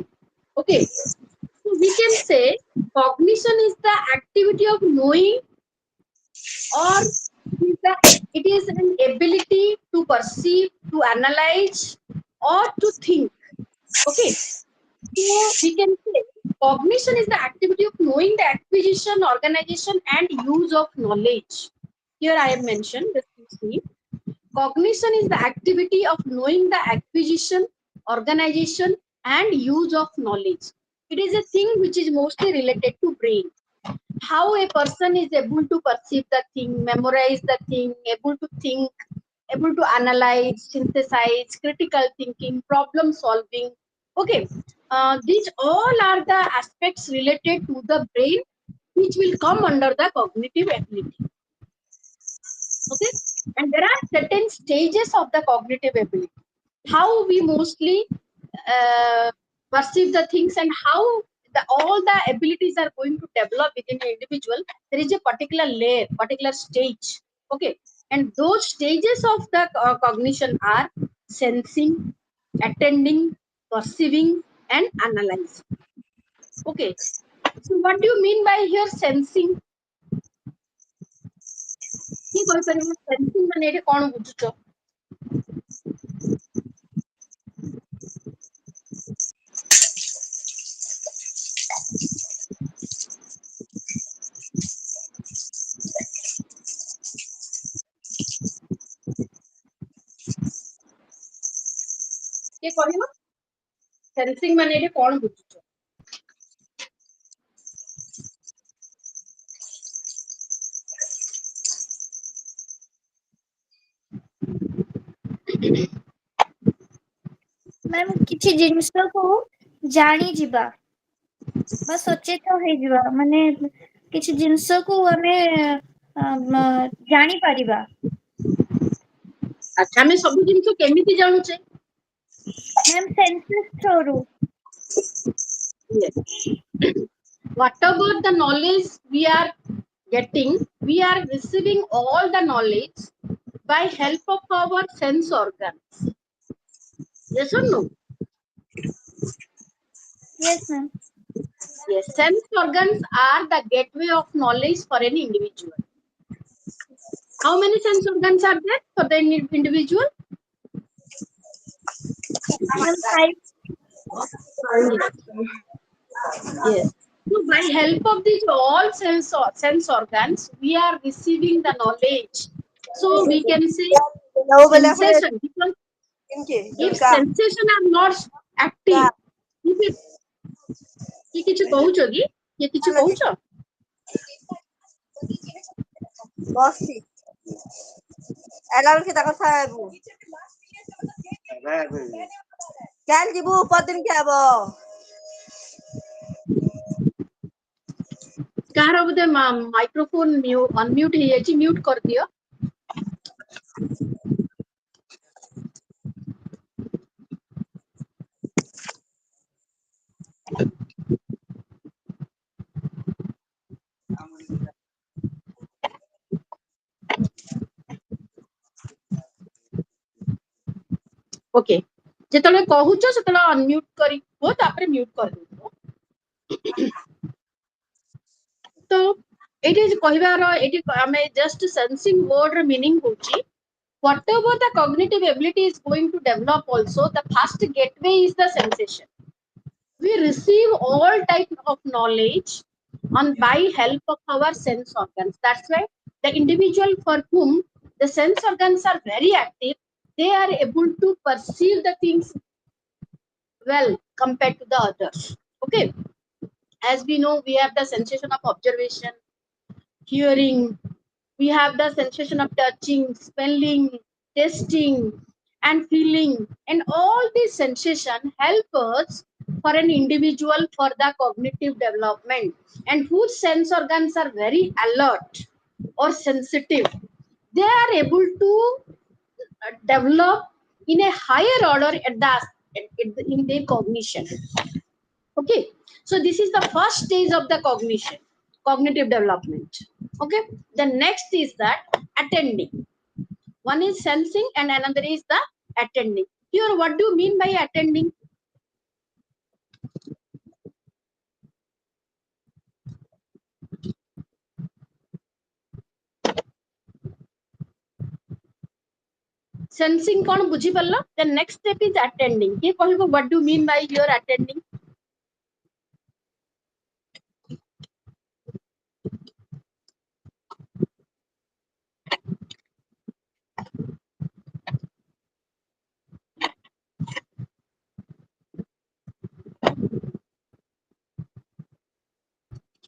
Okay, so we can say cognition is the activity of knowing, or it is an ability to perceive, to analyze, or to think. Okay, So we can say cognition is the activity of knowing the acquisition, organization, and use of knowledge. Here I have mentioned this. See, cognition is the activity of knowing the acquisition, organization, and use of knowledge. It is a thing which is mostly related to brain. How a person is able to perceive the thing, memorize the thing, able to think, able to analyze, synthesize, critical thinking, problem solving. Okay, these all are the aspects related to the brain which will come under the cognitive ability. Okay, and there are certain stages of the cognitive ability. How we mostly perceive the things and how all the abilities are going to develop within the individual. There is a particular layer, particular stage. Okay, and those stages of the cognition are sensing, attending, perceiving, and analyzing. Okay, so what do you mean by here sensing? কি କହିପାରିବ sensing ମାନେ ଏଠି କଣ ବୁଝୁଛ? କିଏ କହିବ sensing ମାନେ ଏଠି କଣ ବୁଝୁଛ? ମ୍ୟାମ୍ କିଛି ଜିନିଷକୁ ଜାଣି ଯିବା ବା ସଚେତ ହେଇଯିବା ମାନେ କିଛି ଜିନିଷକୁ ଆମେ ଜାଣିପାରିବା। ଆଚ୍ଛା ଆମେ ସବୁ ଜିନିଷ କେମିତି ଜାଣୁଛେ? ମ୍ୟାମ୍ ସେନ୍ସେସ୍ ଥ୍ରୋରୁ। Yes. Whatever the knowledge we are getting, we are receiving all the knowledge by help of our sense organs. Yes or no? Yes ma'am. Yes, sense organs are the gateway of knowledge for an individual. How many sense organs are there for the individual? Ma'am 5. Yes. So by help of these all sense organs, we are receiving the knowledge. So we can say sensation. Because if sensation are not active, if it କି କିଛି କହୁଛ କି? କିଏ କିଛି କହୁଛ? ବସି ଏଲା ବେଳକୁ ତା କଥା ହେବୁ କାଲ ଯିବୁ ପଦିନ କି ହବ କାହାର ବୋଧେ ମାଇକ୍ରୋଫୋନ ଅନମ୍ୟୁଟ ହେଇଯାଇଛି, ମ୍ୟୁଟ କରିଦିଅ। ଓକେ, ଯେତେବେଳେ କହୁଛ ସେତେବେଳେ ଅନମ୍ୟୁଟ କରି କୁହ, ତାପରେ ମ୍ୟୁଟ କରିଦେଇଥିବ। ତ ଏଇଠି କହିବାର ଏଇଠି ଆମେ ଜଷ୍ଟ ସେନ୍ସିଂ ୱାର୍ଡ ର ମିନିଂ ହଉଛି whatever the cognitive ability is going to develop also, the first gateway is the sensation. We receive all type of knowledge by help of our sense organs. That's why the individual for whom the sense organs are very active, they are able to perceive the things well compared to the others. Okay, as we know, we have the sensation of observation, hearing, we have the sensation of touching, smelling, tasting, and feeling, and all these sensations help us for an individual for the cognitive development, and whose sense organs are very alert or sensitive, they are able to develop in a higher order in their cognition. Okay, so this is the first stage of the cognitive development. Okay, the next is that attending. One is sensing and another is the attending. Here, what do you mean by attending? Sensing kon bujhi parla? The next step is attending. What do you mean by your attending?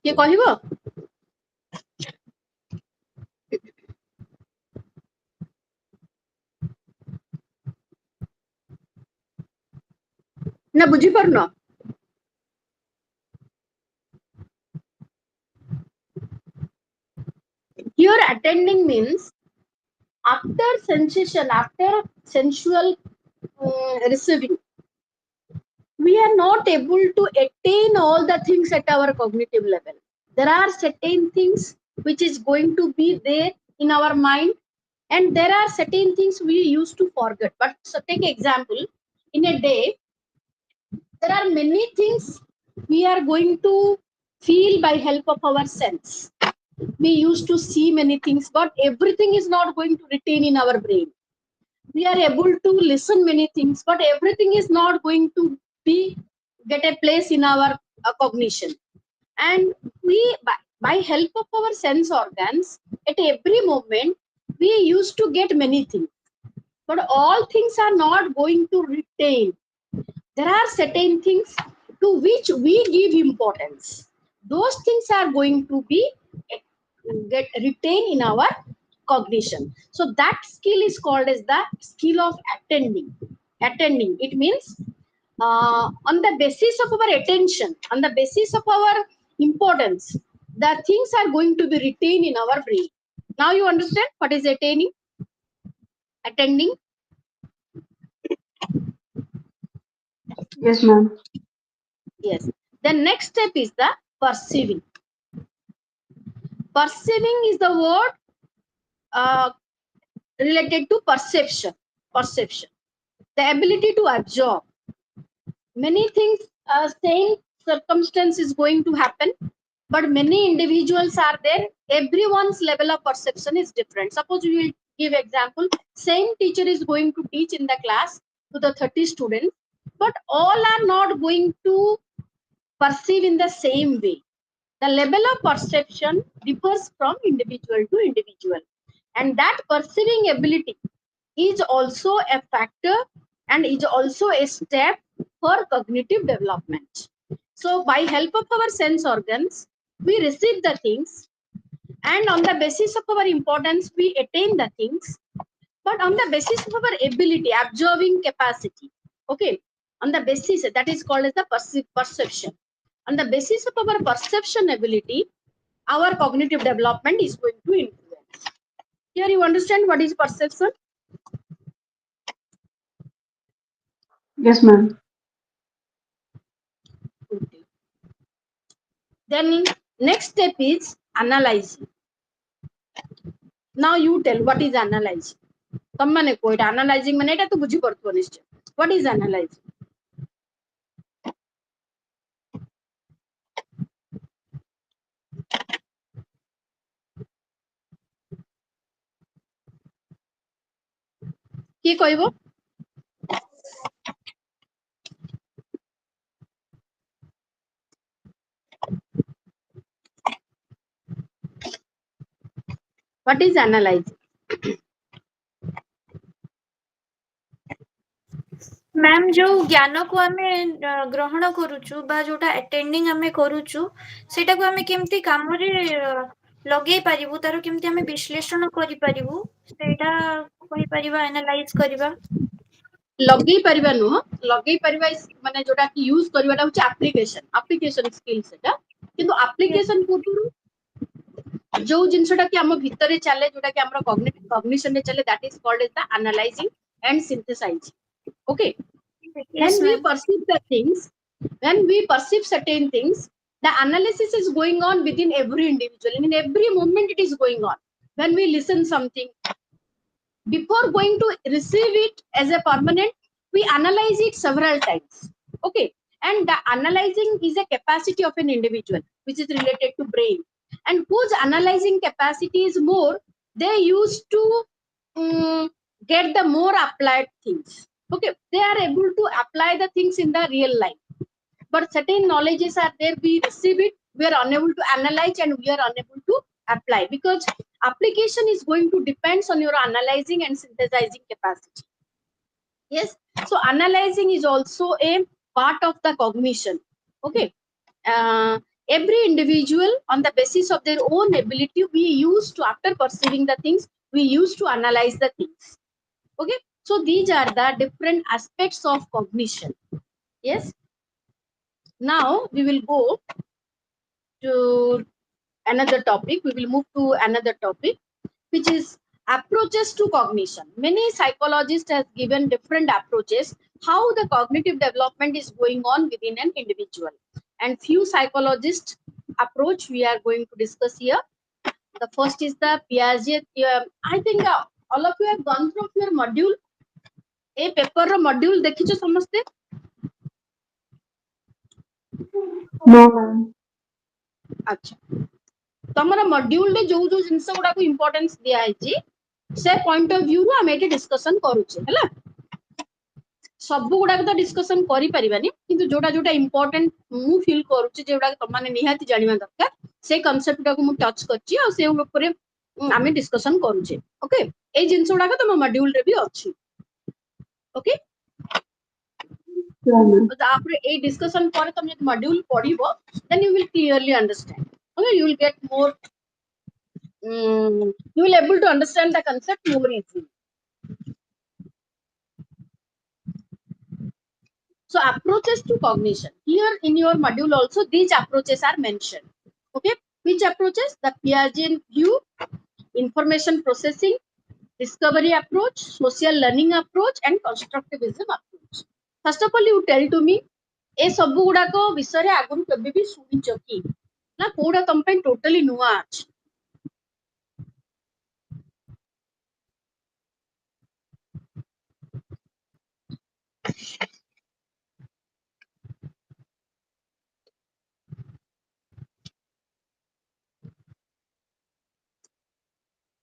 କିଏ କହିବ? ନା ବୁଝିପାରୁନ? Here attending means after sensation, after sensual receiving, we are not able to attain all the things at our cognitive level. There are certain things which is going to be there in our mind, and there are certain things we used to forget. But so take example, in a day, there are many things we are going to feel by help of our sense. We used to see many things, but everything is not going to retain in our brain. We are able to listen many things, but everything is not going to be get a place in our cognition. And we by help of our sense organs, at every moment we used to get many things, but all things are not going to retain. There are certain things to which we give importance. Those things are going to be get retained in our cognition. So that skill is called as the skill of attending. Attending, it means on the basis of our attention, on the basis of our importance, the things are going to be retained in our brain. Now you understand what is attending? Attending. Yes, ma'am. Yes. The next step is the perceiving. Perceiving is the word related to perception. Perception, the ability to absorb many things. Same circumstance is going to happen, but many individuals are there. Everyone's level of perception is different. Suppose we will give example. Same teacher is going to teach in the class to the 30 students, but all are not going to perceive in the same way. The level of perception differs from individual to individual, and that perceiving ability is also a factor and is also a step for cognitive development. So by help of our sense organs, we receive the things, and on the basis of our importance, we attain the things, but on the basis of our ability, absorbing capacity, okay, on the basis that is called as the perception. On the basis of our perception ability, our cognitive development is going to influence. Here you understand what is perception? Yes, ma'am. Okay. Then next step is analyzing. Now you tell what is analyzing. तम माने को एटा analyzing माने एटा तो बुझी पड़तो निश्चय. What is analyzing? কি কইব? What is analyzing? मैम जो ज्ञान को आमे ग्रहण करूचु बा जोटा अटेंडिंग आमे करूचु सेटा को आमे केमती काम रे लगे पारिबु तारो केमती आमे विश्लेषण करि पारिबु सेटा कहि परिबा एनालाइज करिबा लगेई परिबा नुह लगेई परिबा माने जोटा कि यूज करबाटा होची एप्लीकेशन स्किल सेटा किंतु एप्लीकेशन पूर्वरु जो जिनसटा कि हम भितरे चले जोटा कि हमर कॉग्निशन रे चले that is called as the analysing and synthesising. Okay. Yes When we ma'am perceive the things, when we perceive certain things, the analysis is going on within every individual. In every moment it is going on. When we listen something, before going to receive it as a permanent, we analyze it several times. Okay. And the analyzing is a capacity of an individual which is related to brain, and whose analyzing capacity is more, they used to get the more applied things. Okay, they are able to apply the things in the real life, but certain knowledges are there, we receive it, we are unable to analyze, and we are unable to apply, because application is going to depends on your analyzing and synthesizing capacity. Yes, so analyzing is also a part of the cognition. Okay. Every individual, on the basis of their own ability, we used to, after perceiving the things, we used to analyze the things. Okay, so these are the different aspects of cognition. Yes. Now we will go to another topic. We will move to another topic, which is approaches to cognition. Many psychologists have given different approaches how the cognitive development is going on within an individual, and few psychologists approach we are going to discuss here. The first is the Piaget. I think all of you have gone through your module. A paper module देखिचो समझते? No, ma'am. अच्छा. तमरा module रे जो जो जिंस गुडा को importance दिया है जी से point of view रो हम एटी डिस्कशन करूचे हैला सब गुडा तो डिस्कशन करि परिबानी किंतु जोटा जोटा इंपोर्टेंट मु फील करूचे जेडा त माने निहाती जानिबा दरकार से कांसेप्ट को मु टच करची और से ऊपर आमे डिस्कशन करूचे ओके ए जिंस गुडा को तम मॉड्यूल रे भी अछि ओके Sure, ma'am. तो आपरे ए डिस्कशन पर तुम जब मॉड्यूल पढिबो then you will clearly understand okay you will get more you will able to understand the concept more easily. So approaches to cognition. Here in your module also these approaches are mentioned. Okay, which approaches? The Piaget view, information processing, discovery approach, social learning approach, and constructivism approach. First of all, you tell to me, ए सब गुडा को विषय रे आगुन कभी भी सुनिचो कि ना कोडा तम पे टोटली नुआ अछि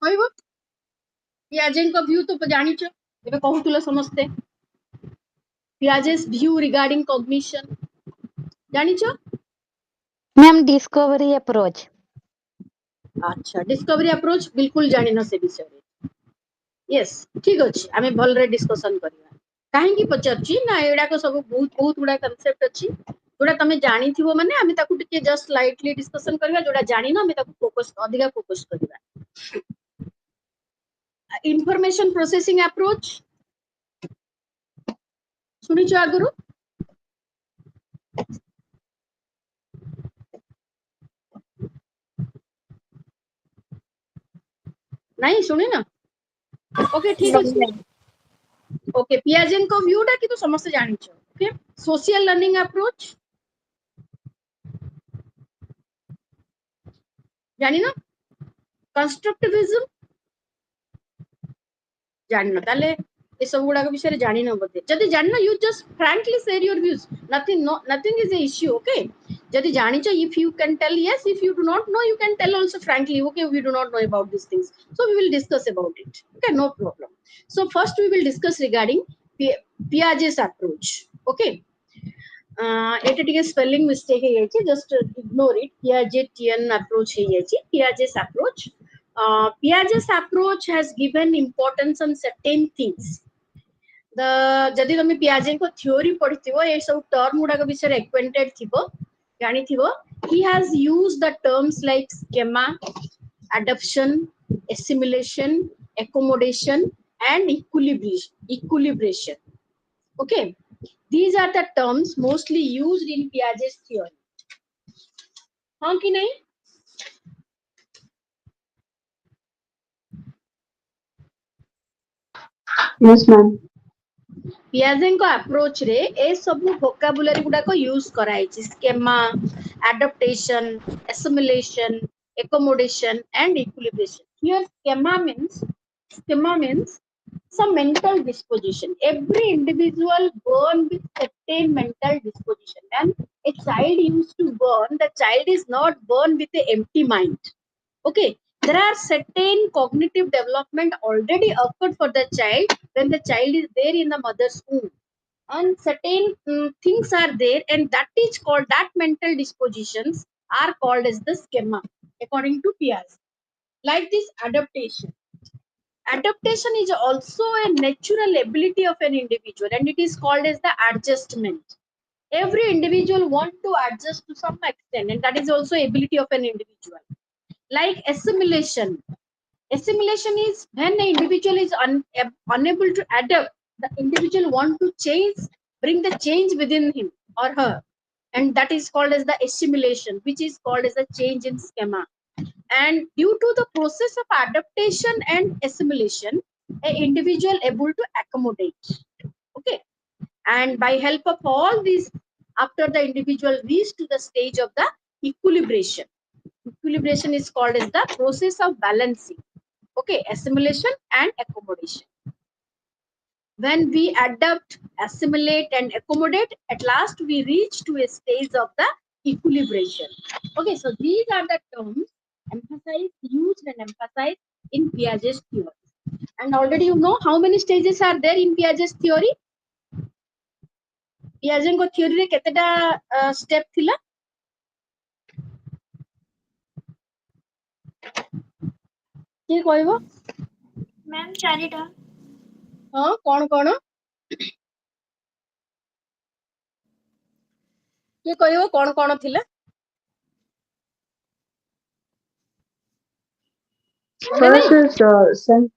कहबो पियाजेन को व्यू तो जानिचो एबे कहूतुले समस्ते Piaget's view regarding cognition. जानिचो? Ma'am discovery approach. अच्छा डिस्कवरी अप्रोच बिल्कुल जानि न से विषय रे. यस ठीक अछि आमे भल रे डिस्कशन करिया. काहे की पचरची ना एडा को सब बहुत बहुत गुडा कांसेप्ट अछि जोडा तमे जानि थिबो माने आमे ताकू टिके जस्ट लाइटली डिस्कशन करिया जोडा जानि न आमे ताकू फोकस अधिका फोकस करिया. इंफॉर्मेशन प्रोसेसिंग अप्रोच सुनिचो आगुरु नहीं सुने ना ओके ठीक अछि ओके पियाजेन को व्यू टा कि तो समस्त जानिचो ओके सोशल लर्निंग अप्रोच जानि ना कंस्ट्रक्टिविज्म जानि ना ताले ए सब गुडा को विषय जानि न बोते जदी जानि ना you just frankly share your views nothing is a issue okay जदी जानिचो if you can tell yes if you do not know you can tell also frankly okay we do not know about these things so we will discuss about it okay no problem so first we will discuss regarding Piaget's approach okay एटा टिके spelling mistake है याची just ignore it Piagetian approach है याची Piaget's approach Piaget's approach has given importance on certain things the जदी तुम Piaget को theory पढिथिबो ए सब term गुडा को विषय एक्वेंटेड थिबो जानि थिबो he has used the terms like schema adaptation assimilation accommodation and equilibration okay these are the terms mostly used in Piaget's theory हाँ कि नहीं Yes, ma'am. Piaget को अप्रोच रे ए सब वोकाबुलरी गुडा को यूज कराई छि schema adaptation assimilation accommodation and equilibration here schema means some mental disposition every individual born with certain mental disposition and a child used to born the child is not born with an empty mind okay there are certain cognitive development already occurred for the child when the child is there in the mother's womb and certain things are there and that is called that mental dispositions are called as the schema according to Piaget like this adaptation is also a natural ability of an individual and it is called as the adjustment every individual want to adjust to some extent, and that is also ability of an individual. Like assimilation. Assimilation is when an individual is unable to adapt, the individual want to change, bring the change within him or her, and that is called as the assimilation, which is called as a change in schema. And due to the process of adaptation and assimilation, an individual able to accommodate. Okay, and by help of all these, after the individual reach to the stage of the equilibration. Equilibration is called as the process of balancing. Okay, assimilation and accommodation. When we adapt, assimilate, and accommodate, at last we reach to a stage of the equilibration. Okay, so these are the terms emphasized, used, and emphasized in Piaget's theory. And already you know how many stages are there in Piaget's theory. Piaget ko theory re keteta step thila? କିଏ କହିବ? Ma'am 4ଟା। ହଁ, କଣ କଣ? କିଏ କହିବ କଣ କଣ ଥିଲା? First is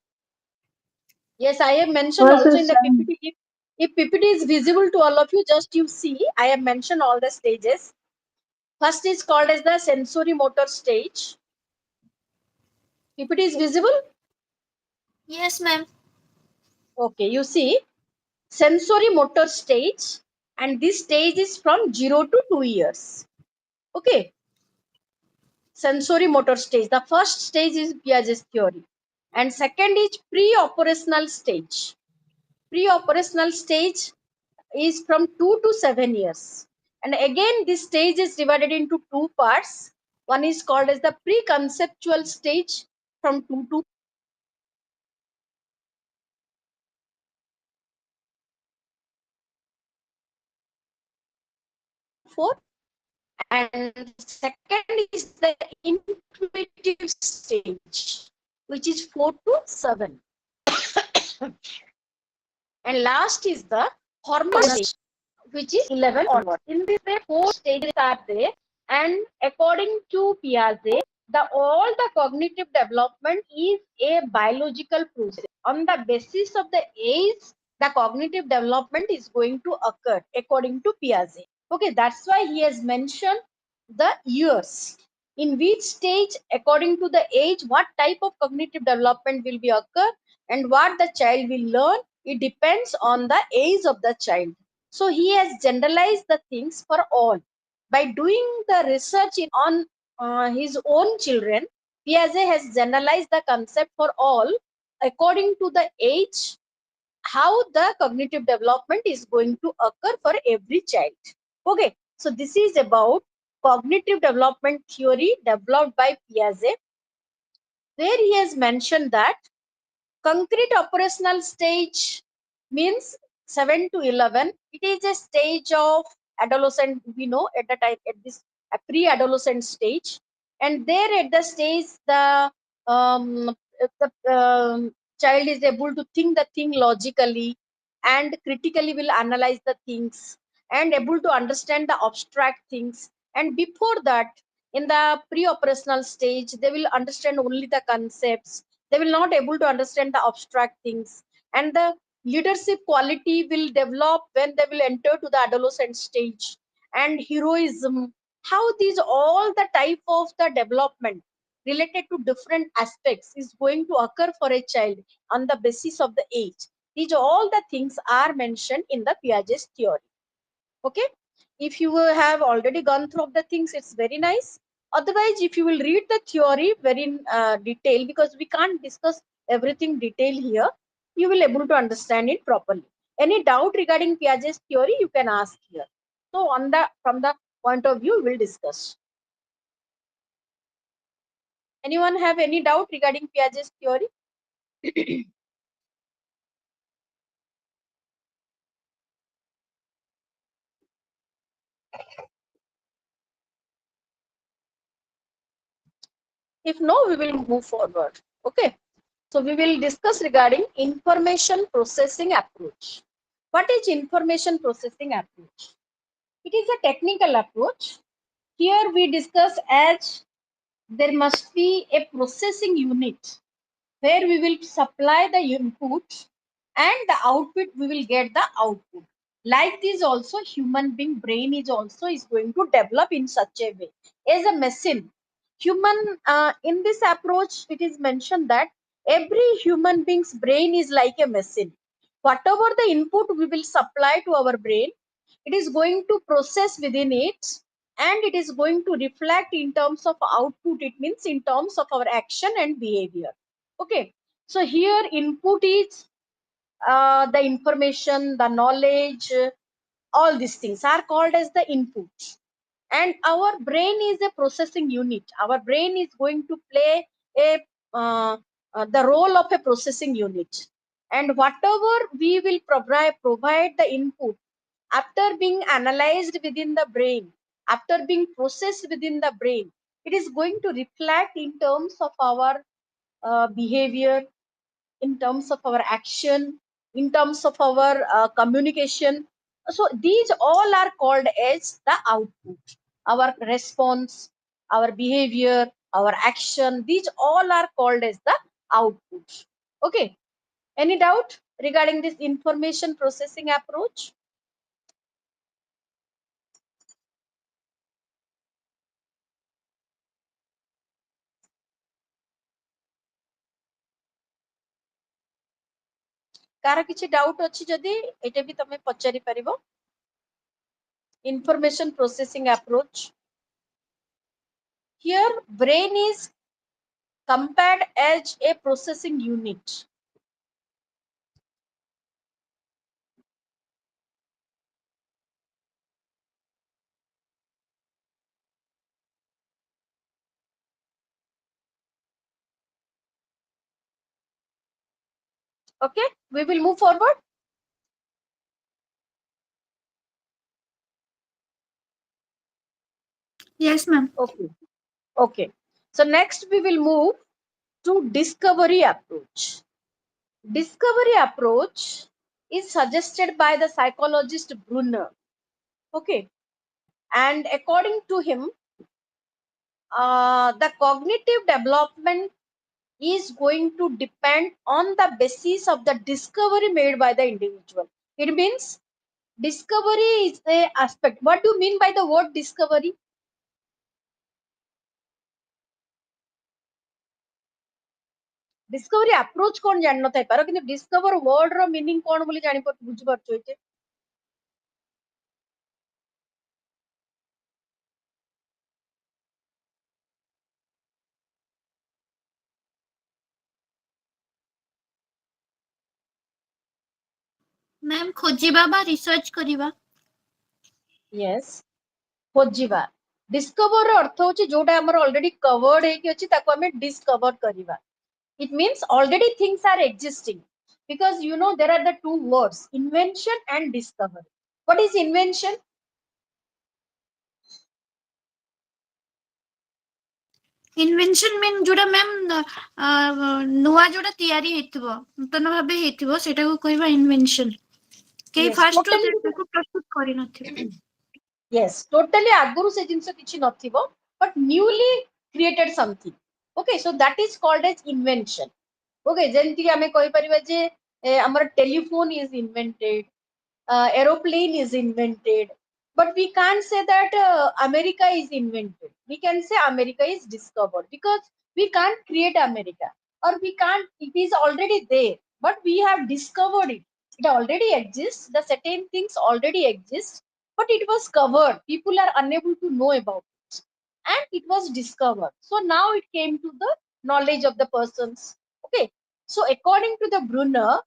Yes, I have mentioned first also in is the PPT. If PPT is visible to all of you, just you see, I have mentioned all the stages. First is called as the sensory motor stage. PPT is visible? Yes, ma'am. Okay, you see, sensory motor stage, and this stage is from 0 to 2 years. Okay, sensory motor stage. The first stage is Piaget's theory, and second is pre-operational stage. Pre-operational stage is from 2 to 7 years. And again, this stage is divided into two parts. One is called as the pre-conceptual stage from 2 to 4. And second is the intuitive stage, which is 4 to 7. And last is the hormone stage, which is 11 onward. In this way, 4 stages are there, and according to Piaget, all the cognitive development is a biological process. On the basis of the age, the cognitive development is going to occur according to Piaget. Okay, that's why he has mentioned the years. In which stage, according to the age, what type of cognitive development will be occur, and what the child will learn, it depends on the age of the child. So he has generalized the things for all. By doing the research on his own children, Piaget has generalized the concept for all according to the age, how the cognitive development is going to occur for every child. Okay, so this is about cognitive development theory developed by Piaget, where he has mentioned that concrete operational stage means 7 to 11. It is a stage of adolescent, we know at the time, at this pre-adolescent stage. And there at the stage, the child is able to think the thing logically and critically will analyze the things and able to understand the abstract things. And before that, in the pre-operational stage, they will understand only the concepts. They will not able to understand the abstract things, and the leadership quality will develop when they will enter to the adolescent stage, and heroism, how these all the type of the development related to different aspects is going to occur for a child on the basis of the age. These all the things are mentioned in the Piaget's theory. Okay, if you have already gone through the things, it's very nice. Otherwise, if you will read the theory very in detail, because we can't discuss everything detail here, you will able to understand it properly. Any doubt regarding Piaget's theory, you can ask here. So on the from the point of view, we'll discuss. Anyone have any doubt regarding Piaget's theory? If no, we will move forward. Okay. So we will discuss regarding information processing approach. What is information processing approach? It is a technical approach. Here we discuss as there must be a processing unit where we will supply the input and the output we will get the output. Like this also human being brain is going to develop in such a way as a machine. Human in this approach it is mentioned that every human being's brain is like a machine. Whatever the input we will supply to our brain, it is going to process within it and it is going to reflect in terms of output. It means in terms of our action and behavior. Okay, so here input is the information, the knowledge, all these things are called as the input. And our brain is a processing unit. Our brain is going to play a the role of a processing unit. And whatever we will provide the input after being analyzed within the brain, after being processed within the brain, it is going to reflect in terms of our behavior, in terms of our action, in terms of our communication. So these all are called as the output. Our response, our behavior, our action, these all are called as the output. Okay. Any doubt regarding this information processing approach? Car किछि doubt अछि जदि एटे भी तमे पचारि परिबो. Information processing approach. Here brain is compared as a processing unit. Okay, we will move forward. Yes, ma'am. Okay. Okay. So next we will move to discovery approach. Discovery approach is suggested by the psychologist Brunner. Okay. And according to him, the cognitive development is going to depend on the basis of the discovery made by the individual. It means discovery is the aspect. What do you mean by the word discovery? Discovery approach कौन जान न Thai पारो किंतु discover word रो meaning कौन बोली जानी पर बुझ पारछो एते. मैम खोजिबा बा रिसर्च करिबा. Yes. खोजिबा. Discover रो अर्थ होची जोटा हमर already covered है कि अछि ताको हमें discover करिबा. It means already things are existing because you know there are the two words invention and discovery. What is invention? Invention mean जोटा मैम नुआ जोटा तयारी हेतिबो नूतन भाबे हेतिबो सेटा को कहबा इन्वेंशन के Yes, फर्स्ट totally. को प्रस्तुत करि नथिबो. Yes, totally aguru se jinso kichi nothibo but newly created something. Okay, so that is called as invention. Okay, jenti ame koi pariba je amar telephone is invented, aeroplane is invented, but we can't say that America is invented. We can say America is discovered because we can't create America, or we can't, it is already there but we have discovered it. It already exists, the certain things already exist, but it was covered, people are unable to know about it and it was discovered, so now it came to the knowledge of the persons. Okay, so according to the Brunner,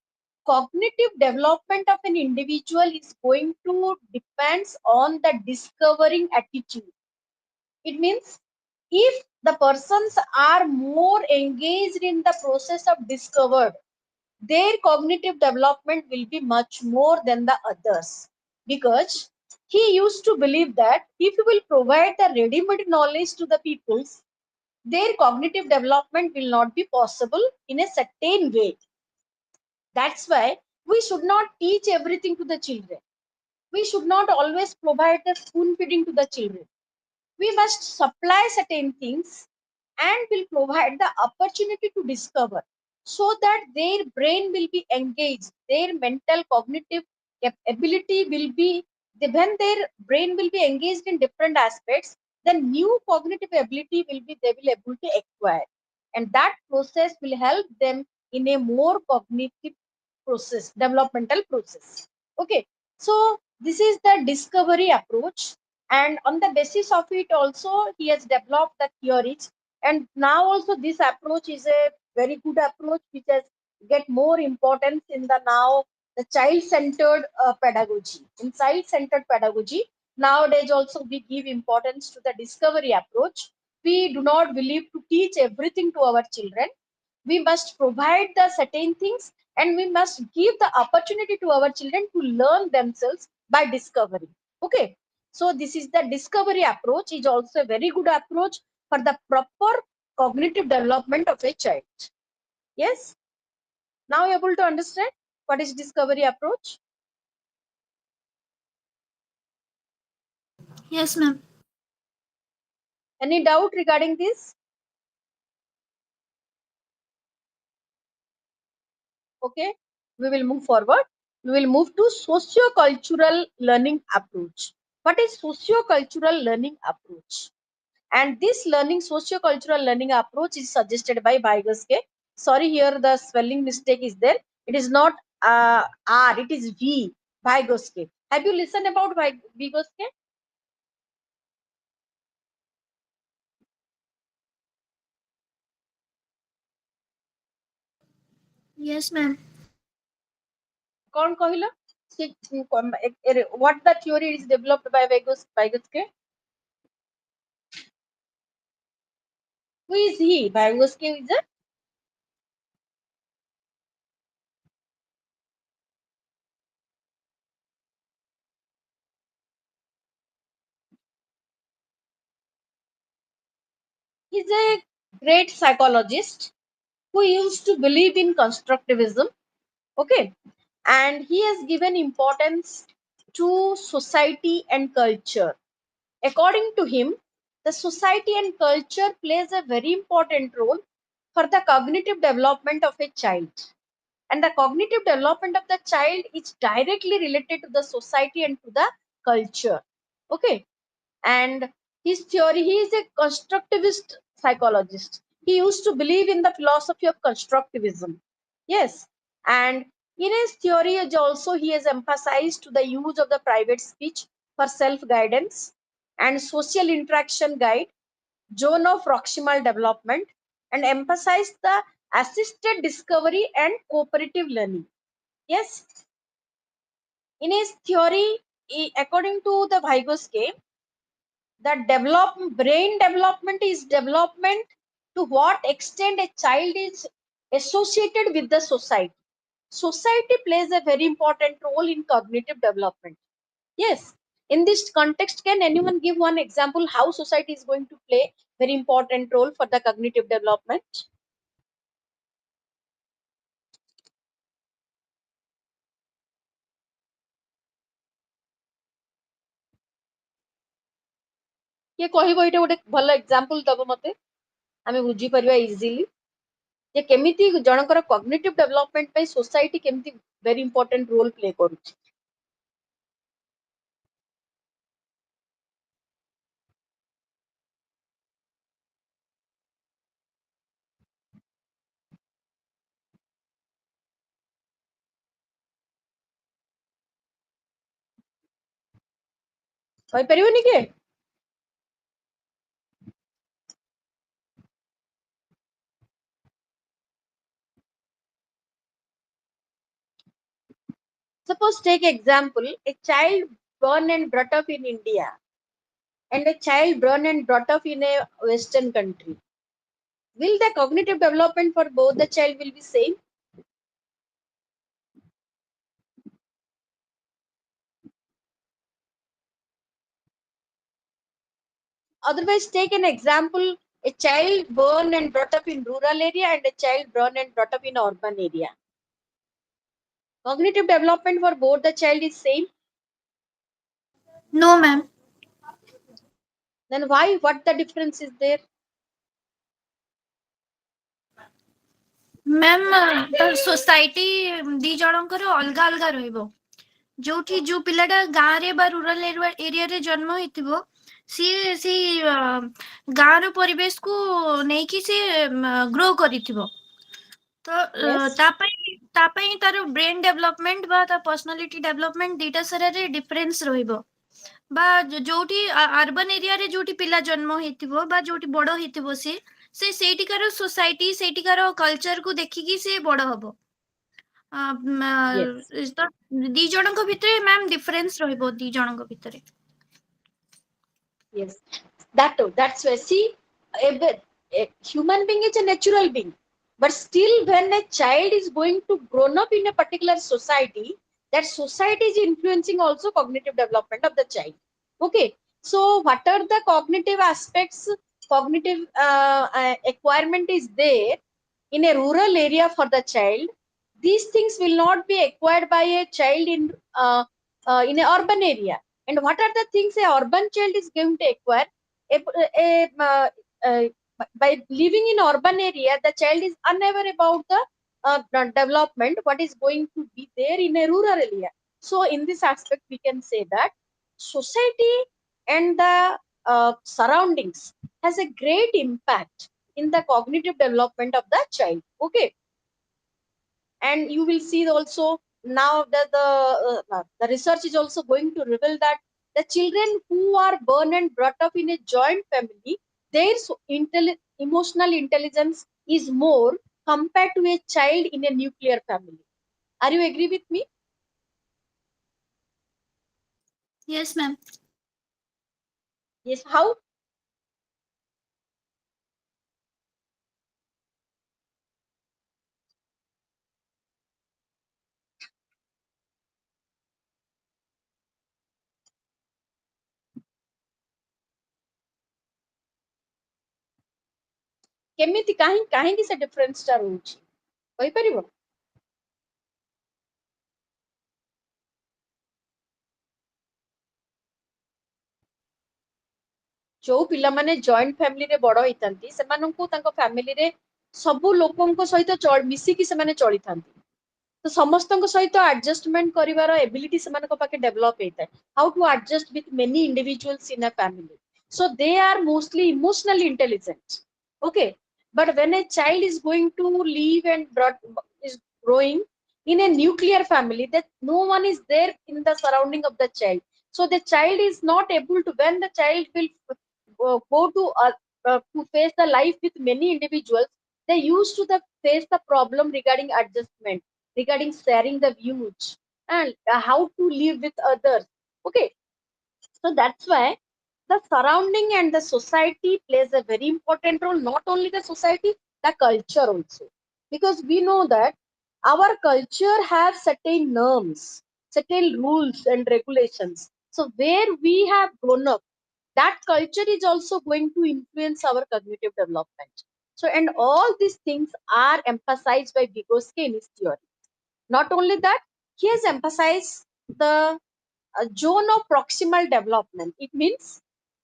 cognitive development of an individual is going to depends on the discovering attitude. It means if the persons are more engaged in the process of discovered, their cognitive development will be much more than the others, because he used to believe that if you will provide the ready-made knowledge to the peoples, their cognitive development will not be possible in a certain way. That's why we should not teach everything to the children. We should not always provide the spoon feeding to the children. We must supply certain things and will provide the opportunity to discover, so that their brain will be engaged, their mental cognitive ability will be, when their brain will be engaged in different aspects, then new cognitive ability will be they will able to acquire, and that process will help them in a more cognitive process, developmental process. Okay, so this is the discovery approach, and on the basis of it also he has developed the theories, and now also this approach is a very good approach which has get more importance in the now the child centered pedagogy. In child centered pedagogy nowadays also we give importance to the discovery approach. We do not believe to teach everything to our children. We must provide the certain things, and we must give the opportunity to our children to learn themselves by discovery. Okay, so this is the discovery approach, is also a very good approach for the proper cognitive development of a child. Yes, now you're able to understand what is discovery approach. Yes, ma'am. Any doubt regarding this? Okay, we will move forward. We will move to socio-cultural learning approach. What is socio-cultural learning approach? And this learning socio-cultural learning approach is suggested by Vygotsky. Sorry, here the spelling mistake is there. It is not R, it is V. Vygotsky. Have you listened about Vygotsky? Yes, ma'am. कौन कहिला? What the theory is developed by Vygotsky? Who is he? Vygotsky is a he's a great psychologist who used to believe in constructivism. Okay, and he has given importance to society and culture. According to him, the society and culture plays a very important role for the cognitive development of a child, and the cognitive development of the child is directly related to the society and to the culture. Okay, and his theory, he is a constructivist psychologist. He used to believe in the philosophy of constructivism. Yes, and in his theory also he has emphasized to the use of the private speech for self guidance and social interaction guide, zone of proximal development, and emphasized the assisted discovery and cooperative learning. Yes, in his theory, according to the Vygotsky, the brain development is development to what extent a child is associated with the society. Society plays a very important role in cognitive development. Yes, in this context, can anyone give one example how society is going to play very important role for the cognitive development? କିଏ କହିବ ଏଇଟା ଗୋଟେ ଭଲ example ଦବ ମତେ, ଆମେ ବୁଝିପାରିବା easily ଯେ କେମିତି ଜଣଙ୍କର କଗ୍ନିଟିଭ ଡେଭଲପମେଣ୍ଟ ପାଇଁ ସୋସାଇଟି କେମିତି ଭେରି ଇମ୍ପୋର୍ଟାଣ୍ଟ ରୋଲ ପ୍ଲେ କରୁଛି। କହିପାରିବନି କିଏ? Suppose take example, a child born and brought up in India and a child born and brought up in a Western country. Will the cognitive development for both the child will be same? Otherwise, take an example, a child born and brought up in rural area and a child born and brought up in urban area. Cognitive development for both the child is same. No, ma'am. Then why? What the difference is there? Ma'am society दी जणकर अलगा अलगा रहइबो जोठी जो पिलाटा गाँ रे बा rural area रे जन्म होइतिबो सी गाँ रो परिवेश को नेकी से ग्रो करिथिबो तो Yes. तापाई तार ब्रेन डेवलपमेंट बा ता पर्सनालिटी डेवलपमेंट दीटा सारा रे डिफरेंस रहइबो बा जोठी अर्बन एरिया रे जोठी पिला जन्म हेतिबो बा जोठी बड़ हेतिबो से सेठिकार सोसाइटी सेठिकार कल्चर को देखिकी से बड़ हबो Yes. तो दी जणक भितरे मैम डिफरेंस रहइबो दी जणक भितरे Yes. That's why see, a human being is a natural being, but still when a child is going to grown up in a particular society, that society is influencing also cognitive development of the child. Okay, so what are the cognitive aspects? Cognitive acquirement is there in a rural area for the child. These things will not be acquired by a child in an urban area. And what are the things a urban child is going to acquire? A, uh, by living in urban area, the child is unaware about the development what is going to be there in a rural area. So in this aspect we can say that society and the surroundings has a great impact in the cognitive development of the child. Okay, and you will see also now that the research is also going to reveal that the children who are born and brought up in a joint family, their emotional intelligence is more compared to a child in a nuclear family. Are you agree with me? yes ma'am Yes. How? କେମିତି କାହିଁକି ସେ difference ଟା ରହୁଛି କହିପାରିବ? ଯୋଉ ପିଲାମାନେ joint ଫ୍ୟାମିଲିରେ ବଡ ହେଇଥାନ୍ତି ସେମାନଙ୍କୁ ତାଙ୍କ ଫ୍ୟାମିଲିରେ ସବୁ ଲୋକଙ୍କ ସହିତ ମିଶିକି ସେମାନେ ଚଳିଥାନ୍ତି ତ ସମସ୍ତଙ୍କ ସହିତ ଆଡଜଷ୍ଟମେଣ୍ଟ କରିବାର ଏବିଲିଟି ସେମାନଙ୍କ ପାଖେ ଡେଭଲପ ହେଇଥାଏ how to adjust with many individuals in a family, so they are mostly emotionally intelligent. Okay, but when a child is going to live and is growing in a nuclear family, that no one is there in the surrounding of the child, so the child is not able to, when the child will go to face the life with many individuals, they used to face the problem regarding adjustment, regarding sharing the views, and how to live with others. Okay, so that's why the surrounding and the society plays a very important role. Not only the society, the culture also, because we know that our culture have certain norms, certain rules and regulations. So where we have grown up, that culture is also going to influence our cognitive development. So, and all these things are emphasized by Vygotsky in his theory. Not only that, he has emphasized the zone of proximal development. It means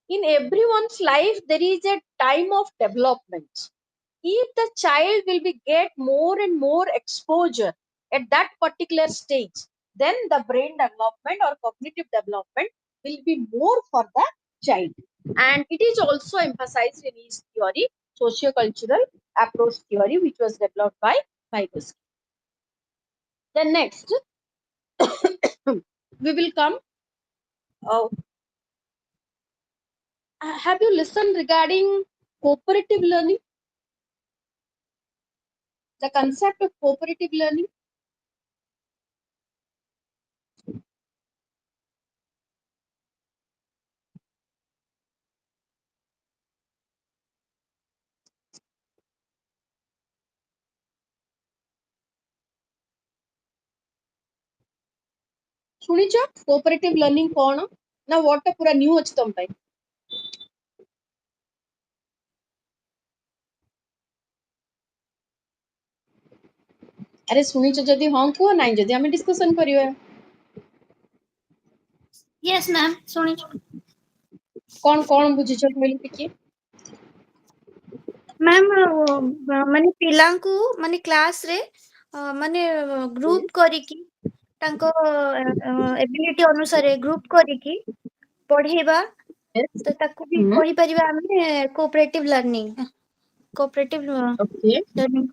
in everyone's life there is a time of development. If the child will be get more and more exposure at that particular stage, then the brain development or cognitive development will be more for the child. And it is also emphasized in his theory, sociocultural approach theory, which was developed by Vygotsky. Then next, we will come. Uh, have you listened regarding cooperative learning? The concept of cooperative learning? ଶୁଣିଛ cooperative learning କଣ ନା ୱାର୍ଡଟା ପୁରା new ଅଛି ତମ ପାଇଁ? ଆରେ ଶୁଣିଛ ଯଦି ହଁ କୁହ, ନାହିଁ ଯଦି ଆମେ ଡିସ୍କସନ କରିବା। Yes, ma'am. Sorry. कौन बुझिछ कहली टिके मैम माने पिलांकु माने क्लास रे माने ग्रुप करिकी तांको एबिलिटी अनुसार ग्रुप करिकी पढ़ेबा तो ताकू भी कहि परिबा आमे cooperative learning okay learning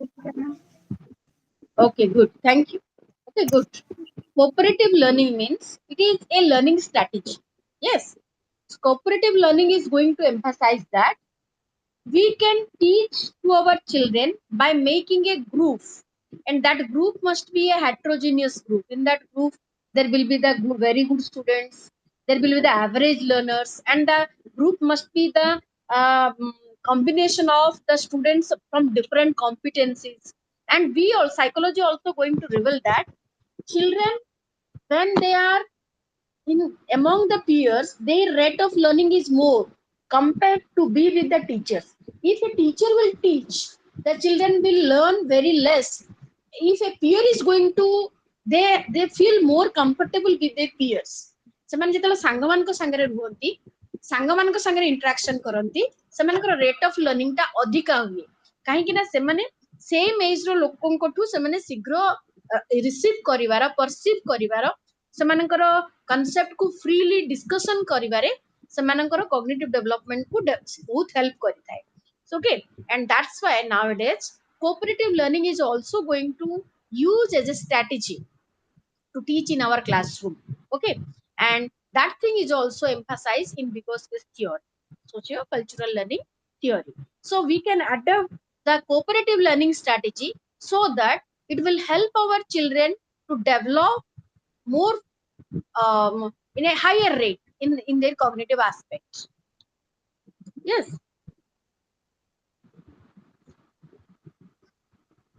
okay good thank you okay good cooperative learning means it is a learning strategy yes cooperative learning is going to emphasize that we can teach to our children by making a group, and that group must be a heterogeneous group. In that group there will be the very good students, there will be the average learners, and the group must be the combination of the students from different competencies. And we all psychology also going to reveal that children, when they are in among the peers, their rate of learning is more compared to be with the teachers. If a teacher will teach, the children will learn very less. If a peer is going to, they feel more comfortable with their peers. ସେମାନେ ଯେତେବେଳେ ସାଙ୍ଗମାନଙ୍କ ସାଙ୍ଗରେ ରୁହନ୍ତି, ସାଙ୍ଗମାନଙ୍କ ସାଙ୍ଗରେ interaction କରନ୍ତି, ସେମାନଙ୍କର rate of learning ଟା ଅଧିକା ହୁଏ। କାହିଁକି ନା ସେମାନେ ସେମ୍ ଏଜ୍ ର ଲୋକଙ୍କଠୁ ସେମାନେ ଶୀଘ୍ର ରିସିଭ୍ କରିବାର, ପରସିଭ୍ କରିବାର, ସେମାନଙ୍କର कॉन्सेप्ट को फ्रीली डिस्कशन करिवारे सेमानकर कॉग्निटिव डेवलपमेंट को बहुत हेल्प करता है so okay and that's why nowadays cooperative learning is also going to use as a strategy to teach in our classroom okay and that thing is also emphasized in Vygotsky's theory socio cultural learning theory so we can adapt the cooperative learning strategy so that it will help our children to develop more in a higher rate in their cognitive aspects. Yes.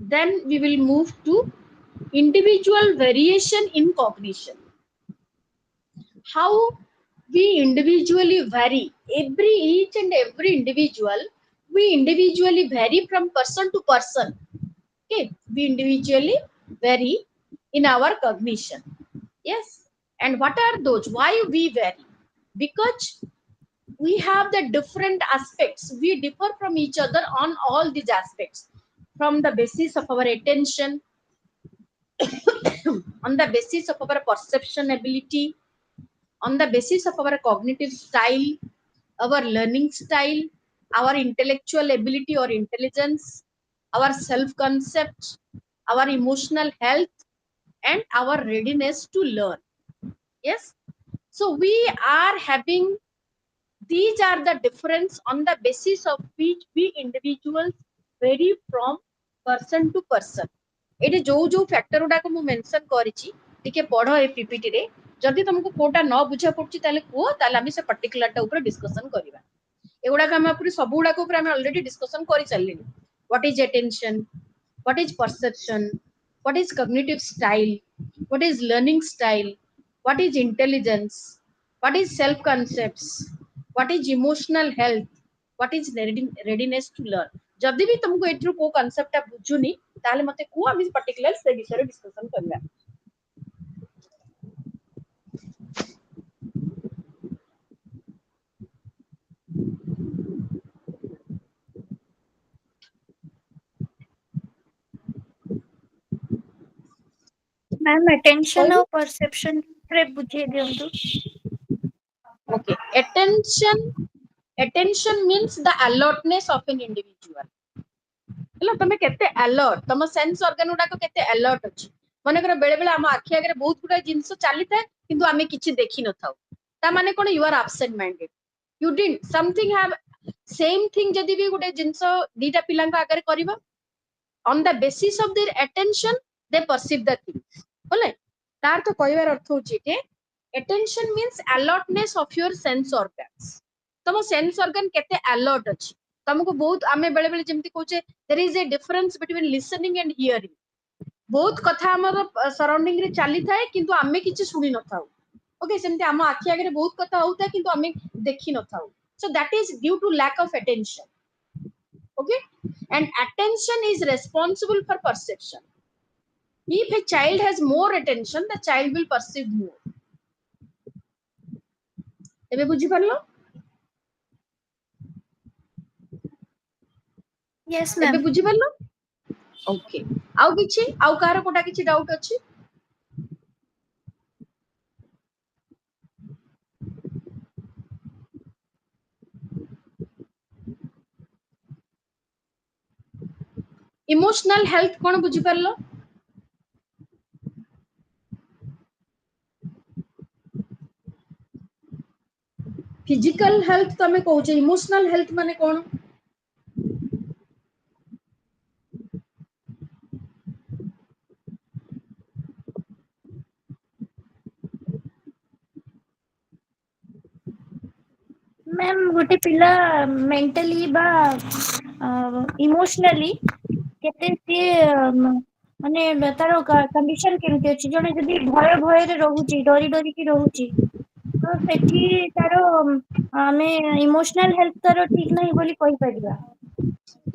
Then we will move to individual variation in cognition. How we individually vary. Each and every individual, we individually vary from person to person. Okay, we individually vary in our cognition. Yes. And what are those? Why we vary? Because we have the different aspects. We differ from each other on all these aspects. From the basis of our attention, on the basis of our perception ability, on the basis of our cognitive style, our learning style, our intellectual ability or intelligence, our self concept, our emotional health, and our readiness to learn. Yes. So we are having these are the difference on the basis of which we individuals vary from person to person. एटे जो factor गुडाक मु mention करिछि टिके पढो ए PPT रे जदि तुमको कोटा न बुझा पड़छि ताले को ताले हम से पर्टिकुलर टा ऊपर डिस्कशन करिबा एगुडा हम पूरी सब गुडाक ऊपर हम ऑलरेडी डिस्कशन करि चललिनी what is attention what is perception what is cognitive style what is learning style what is intelligence what is self concepts what is emotional health what is readiness to learn जदि भी तुमको एट्रू को concept बुझुनी ताले मते को हम particular से विषय रे डिस्कशन करबा मैम अटेंशन और परसेप्शन रे बुझे दियंतु okay attention means the alertness of an individual ହେଲା तमे केते अलर्ट तम सेंस ऑर्गन गुडा को केते अलर्ट अछि माने कर बेले बेले हम आखि आगे बहुत गुडा जिंस चली थाए किंतु आमे किछि देखि न थाउ ता माने कोन you are absent minded you didn't something have same thing जदि भी गुडे जिंस दीटा पिलांग आगे करबा on the basis of their attention they perceive the things बोले तार तो कहबार अर्थ होची के attention means alertness of your sense organs तम सेंस ऑर्गन केते अलर्ट अछि तुमको बहुत आमे बेले बेले जेमति कहूचे there is a difference between listening and hearing बहुत कथा हमर सराउंडिंग रे चली थाए किंतु आमे किछि सुनि न थाउ ओके सेमति हम आखि आगे बहुत कथा होता किंतु आमे देखि न थाउ so that is due to lack of attention okay and attention is responsible for perception if a child has more attention the child will perceive more ଏବେ ବୁଝି ପାରିଲ? yes ଏବେ ma'am. ବୁଝି ପାରିଲ? ଓକେ, ଆଉ କିଛି, ଆଉ କାହାର କୋଟା କିଛି ଡାଉଟ୍ ଅଛି? ଇମୋଶନାଲ ହେଲ୍ଥ କଣ ବୁଝି ପାରିଲ? ଫିଜିକାଲ ହେଲ୍ଥ ତମେ କହୁଛ, ଇମୋଶନାଲ ହେଲ୍ଥ ମାନେ କଣ? ମ୍ୟାମ୍ ଗୋଟେ ପିଲା ମେଣ୍ଟାଲି ବା ଇମୋସନାଲି କେତେ ସିଏ ମାନେ ତାର କଣ୍ଡିସନ କେମିତି ଅଛି, ଜଣେ ଯଦି ଭୟରେ ରହୁଛି, ଡରିକି ରହୁଛି, ତ ସେଠି ତାର ଆମେ ଇମୋସନାଲ ହେଲ୍ଥ ତାର ଠିକ ନାହିଁ ବୋଲି କହିପାରିବା।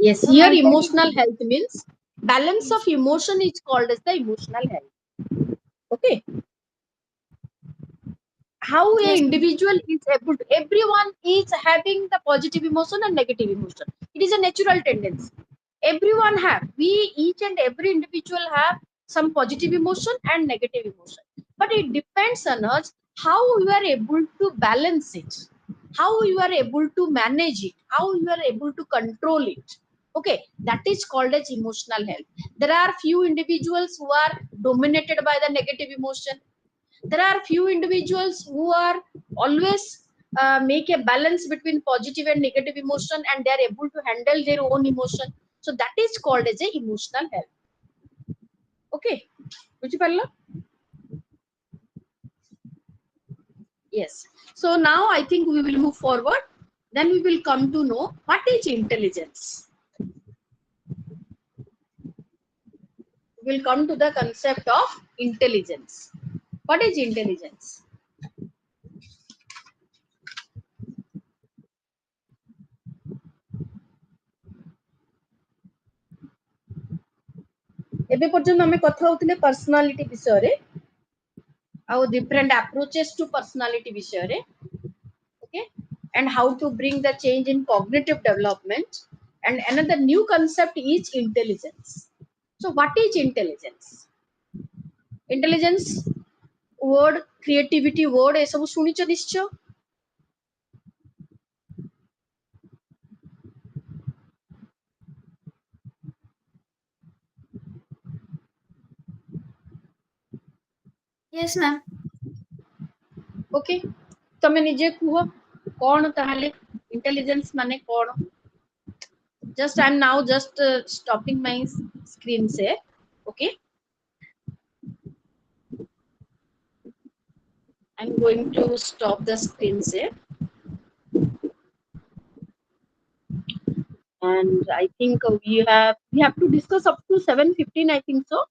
Yes, ତ here mentally emotional health means balance of emotion is called as the emotional health. Okay, how a yes individual is able to, everyone is having the positive emotion and negative emotion. It is a natural tendency. Everyone have, we each and every individual have some positive emotion and negative emotion, but it depends on us how you are able to balance it, how you are able to manage it, how you are able to control it. Okay, that is called as emotional health. There are few individuals who are dominated by the negative emotion. There are few individuals who are always make a balance between positive and negative emotion, and they are able to handle their own emotion. So that is called as a emotional health. Okay, ବୁଝିପାରିଲ? Yes, so now I think we will move forward, then we will come to know what is intelligence. We will come to the concept of intelligence. What is intelligence? ଏବେ ପର୍ଯ୍ୟନ୍ତ ଆମେ କଥା ହଉଥିଲେ personality ବିଷୟରେ, ଆଉ different approaches to personality ବିଷୟରେ. Okay, and how to bring the change in cognitive development, and another new concept is intelligence. So what is intelligence? Intelligence word, creativity word, ଏ ସବୁ ଶୁଣିଛ ନିଶ୍ଚୟ? yes ma'am. ओके, तमे निजे कुह कौन ताहले intelligence माने कौन? Just I'm now just stopping my screen share. Okay, I'm going to stop the screen share, and I think we have to discuss up to 7:15, I think so.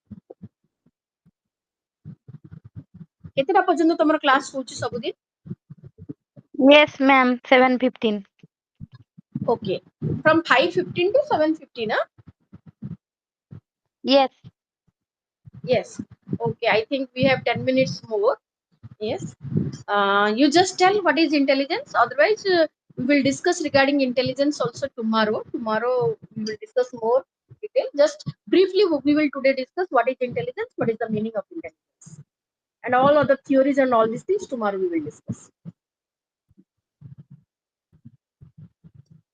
केतेटा पर्यंत तमर class होची सबुदिन? Yes, ma'am. 7:15. Okay, from 5:15 to 7:15, huh? Yes. Yes. Okay, I think we have 10 minutes more. Yes. You just tell what is intelligence. Otherwise, we will discuss regarding intelligence also tomorrow. Tomorrow we will discuss more detail. Just briefly, we will today discuss what is intelligence, what is the meaning of intelligence, and all other theories and all these things tomorrow we will discuss.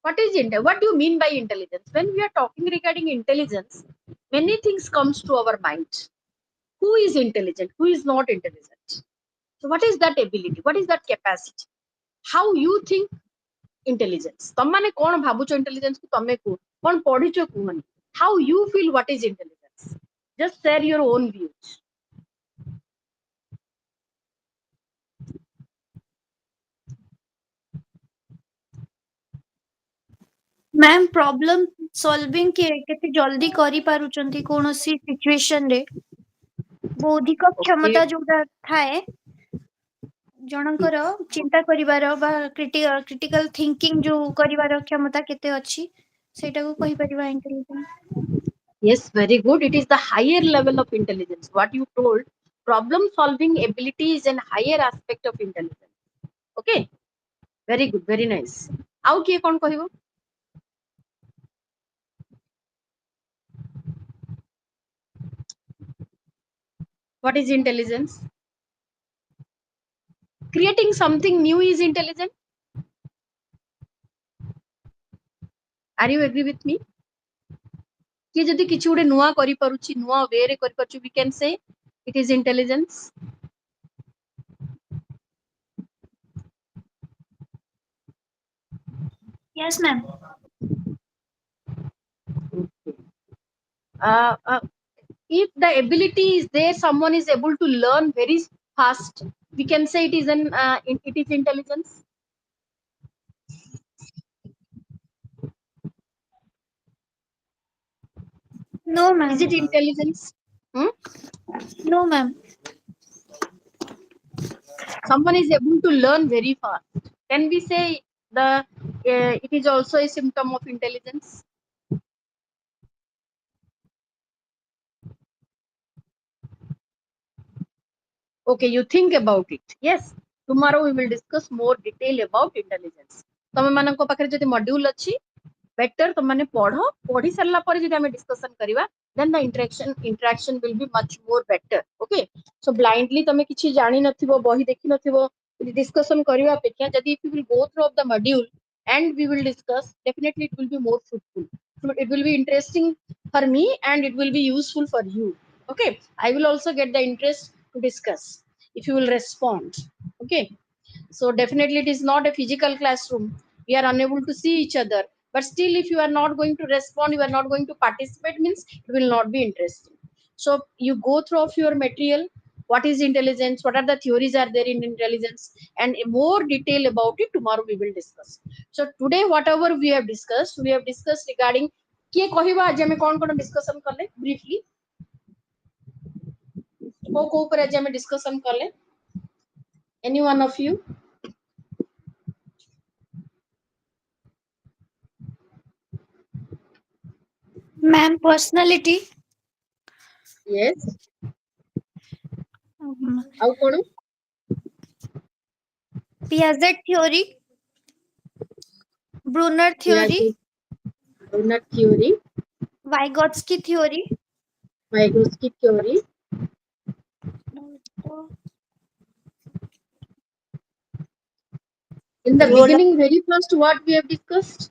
What is what do you mean by intelligence? When we are talking regarding intelligence, many things comes to our mind. Who is intelligent? Who is not intelligent? So what is that ability? What is that capacity? How you think intelligence? तमने कौन भाबुचो intelligence को तमे को कौन पढ़िचो कुहनी? How you feel what is intelligence? Just share your own views. Ma'am problem solving କେତେ ଜଲ୍ଦି କରିପାରୁଛନ୍ତି କୌଣସି ସିଚୁଏସନ ରେ, ବୌଦ୍ଧିକ Okay. କ୍ଷମତା ଯୋଉଟା ଥାଏ ଜଣଙ୍କର ଚିନ୍ତା କରିବାର ବା କ୍ରିଟିକାଲ ଥିଙ୍କିଂ ଯୋଉ କରିବାର କ୍ଷମତା କେତେ ଅଛି ସେଇଟାକୁ କହିପାରିବା intelligence. Yes, very good. It is the higher level of intelligence. What you told, problem solving ability is an higher aspect of intelligence. Okay. very good, very nice. Au kiye kon kahibo? What is intelligence? Creating something new is intelligent. Are you agree with me? Kiye jodi kichu gude nuwa kari paruchi, nuwa way re kari paruchi, we can say it is intelligence. Yes, ma'am. Uh, uh, if the ability is there, someone is able to learn very fast, we can say it is it is intelligence. No, ma'am. Is it intelligence? Hmm? No, ma'am. Someone is able to learn very fast, can we say the it is also a symptom of intelligence? Okay, you think about it. Yes, tomorrow we will discuss more detail about intelligence. ତମ ମାନଙ୍କ ପାଖରେ ଯଦି module ଅଛି, better ତମମାନେ ପଢି ସାରିଲା ପରେ ଯଦି ଆମେ discussion କରିବା, then the interaction will be much more better. Okay, so blindly ତମେ କିଛି ଜାଣି ନଥିବ, ବହି ଦେଖି ନଥିବ, discussion କରିବା ଅପେକ୍ଷା ଯଦି if you will go through of the module and we will discuss, definitely it will be more fruitful. So it will be interesting for me and it will be useful for you. Okay, I will also get the interest to discuss if you will respond. Okay, so definitely it is not a physical classroom, we are unable to see each other, but still if you are not going to respond, you are not going to participate, means it will not be interesting. So you go through of your material, what is intelligence, what are the theories are there in intelligence, and more detail about it tomorrow we will discuss. So today whatever we have discussed regarding kiye kahiba aji ame kon discussion kale briefly, ko upare aji ame discussion kale, any one of you? Ma'am, personality. Yes, Um, au kono? Piaget theory. Brunner Yeah, theory. donut theory, Vygotsky theory. Vygotsky theory. In the Roll beginning, very first, what we have discussed?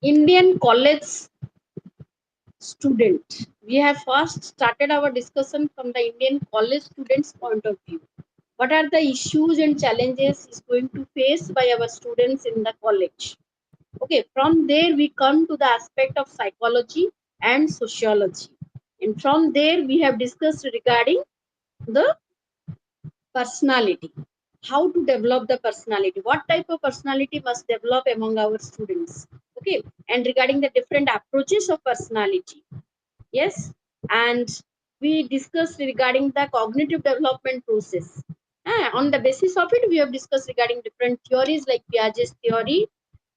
Indian college student. We have first started our discussion from the Indian college students' point of view. What are the issues and challenges is going to face by our students in the college? Okay, from there we come to the aspect of psychology and sociology. And from there we have discussed regarding the personality, how to develop the personality, what type of personality must develop among our students. Okay, and regarding the different approaches of personality. Yes, and we discussed regarding the cognitive development process. On the basis of it we have discussed regarding different theories like Piaget's theory,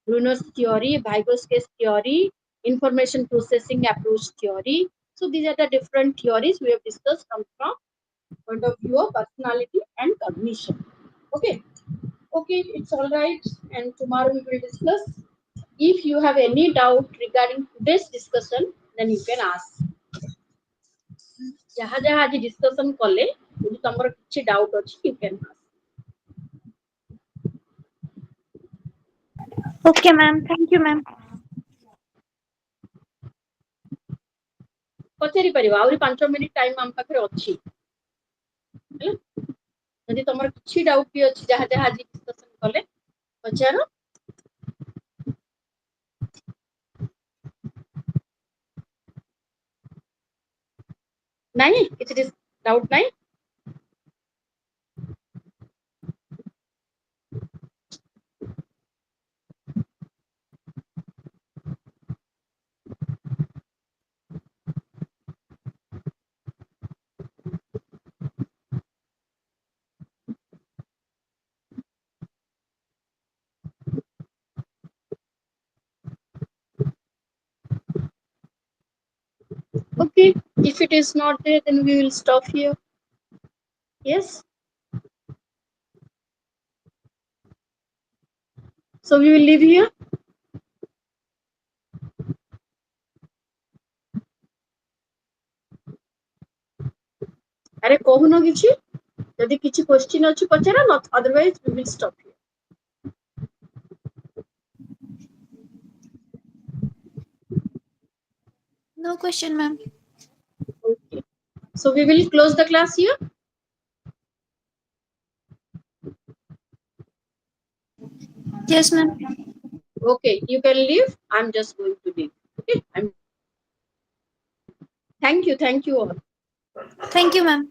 Bruner's theory, Vygotsky's theory, information processing approach theory. So these are the different theories we have discussed from point of view of personality and cognition. Okay, okay, it's all right. And tomorrow we will discuss. If you have any doubt regarding today's discussion, then you can ask. ଯାହା ଯାହା ଆଜି discussion କଲେ, ଯଦି ତମର କିଛି doubt ଅଛି, you can ask. Okay, ma'am. Thank you, ma'am. ପଚାରି ପାରିବ, ଆହୁରି 5 ମିନିଟ ଟାଇମ ଆମ ପାଖରେ ଅଛି। ହେଲା, ଯଦି ତମର କିଛି doubt ବି ଅଛି, ଯାହା ଯାହା ଆଜି discussion କଲେ, ପଚାର। ନାହିଁ କିଛି doubt ନାହିଁ? Okay, if if it is not there, then we will stop here. Yes. So we will leave here. अरे कहून किछि यदि किछि क्वेश्चन अछि पचरा not otherwise we will stop here. No question, ma'am. Okay, so we will close the class here. Yes, ma'am. Okay, you can leave. I'm just going to leave. Okay, thank you all. Thank you, ma'am.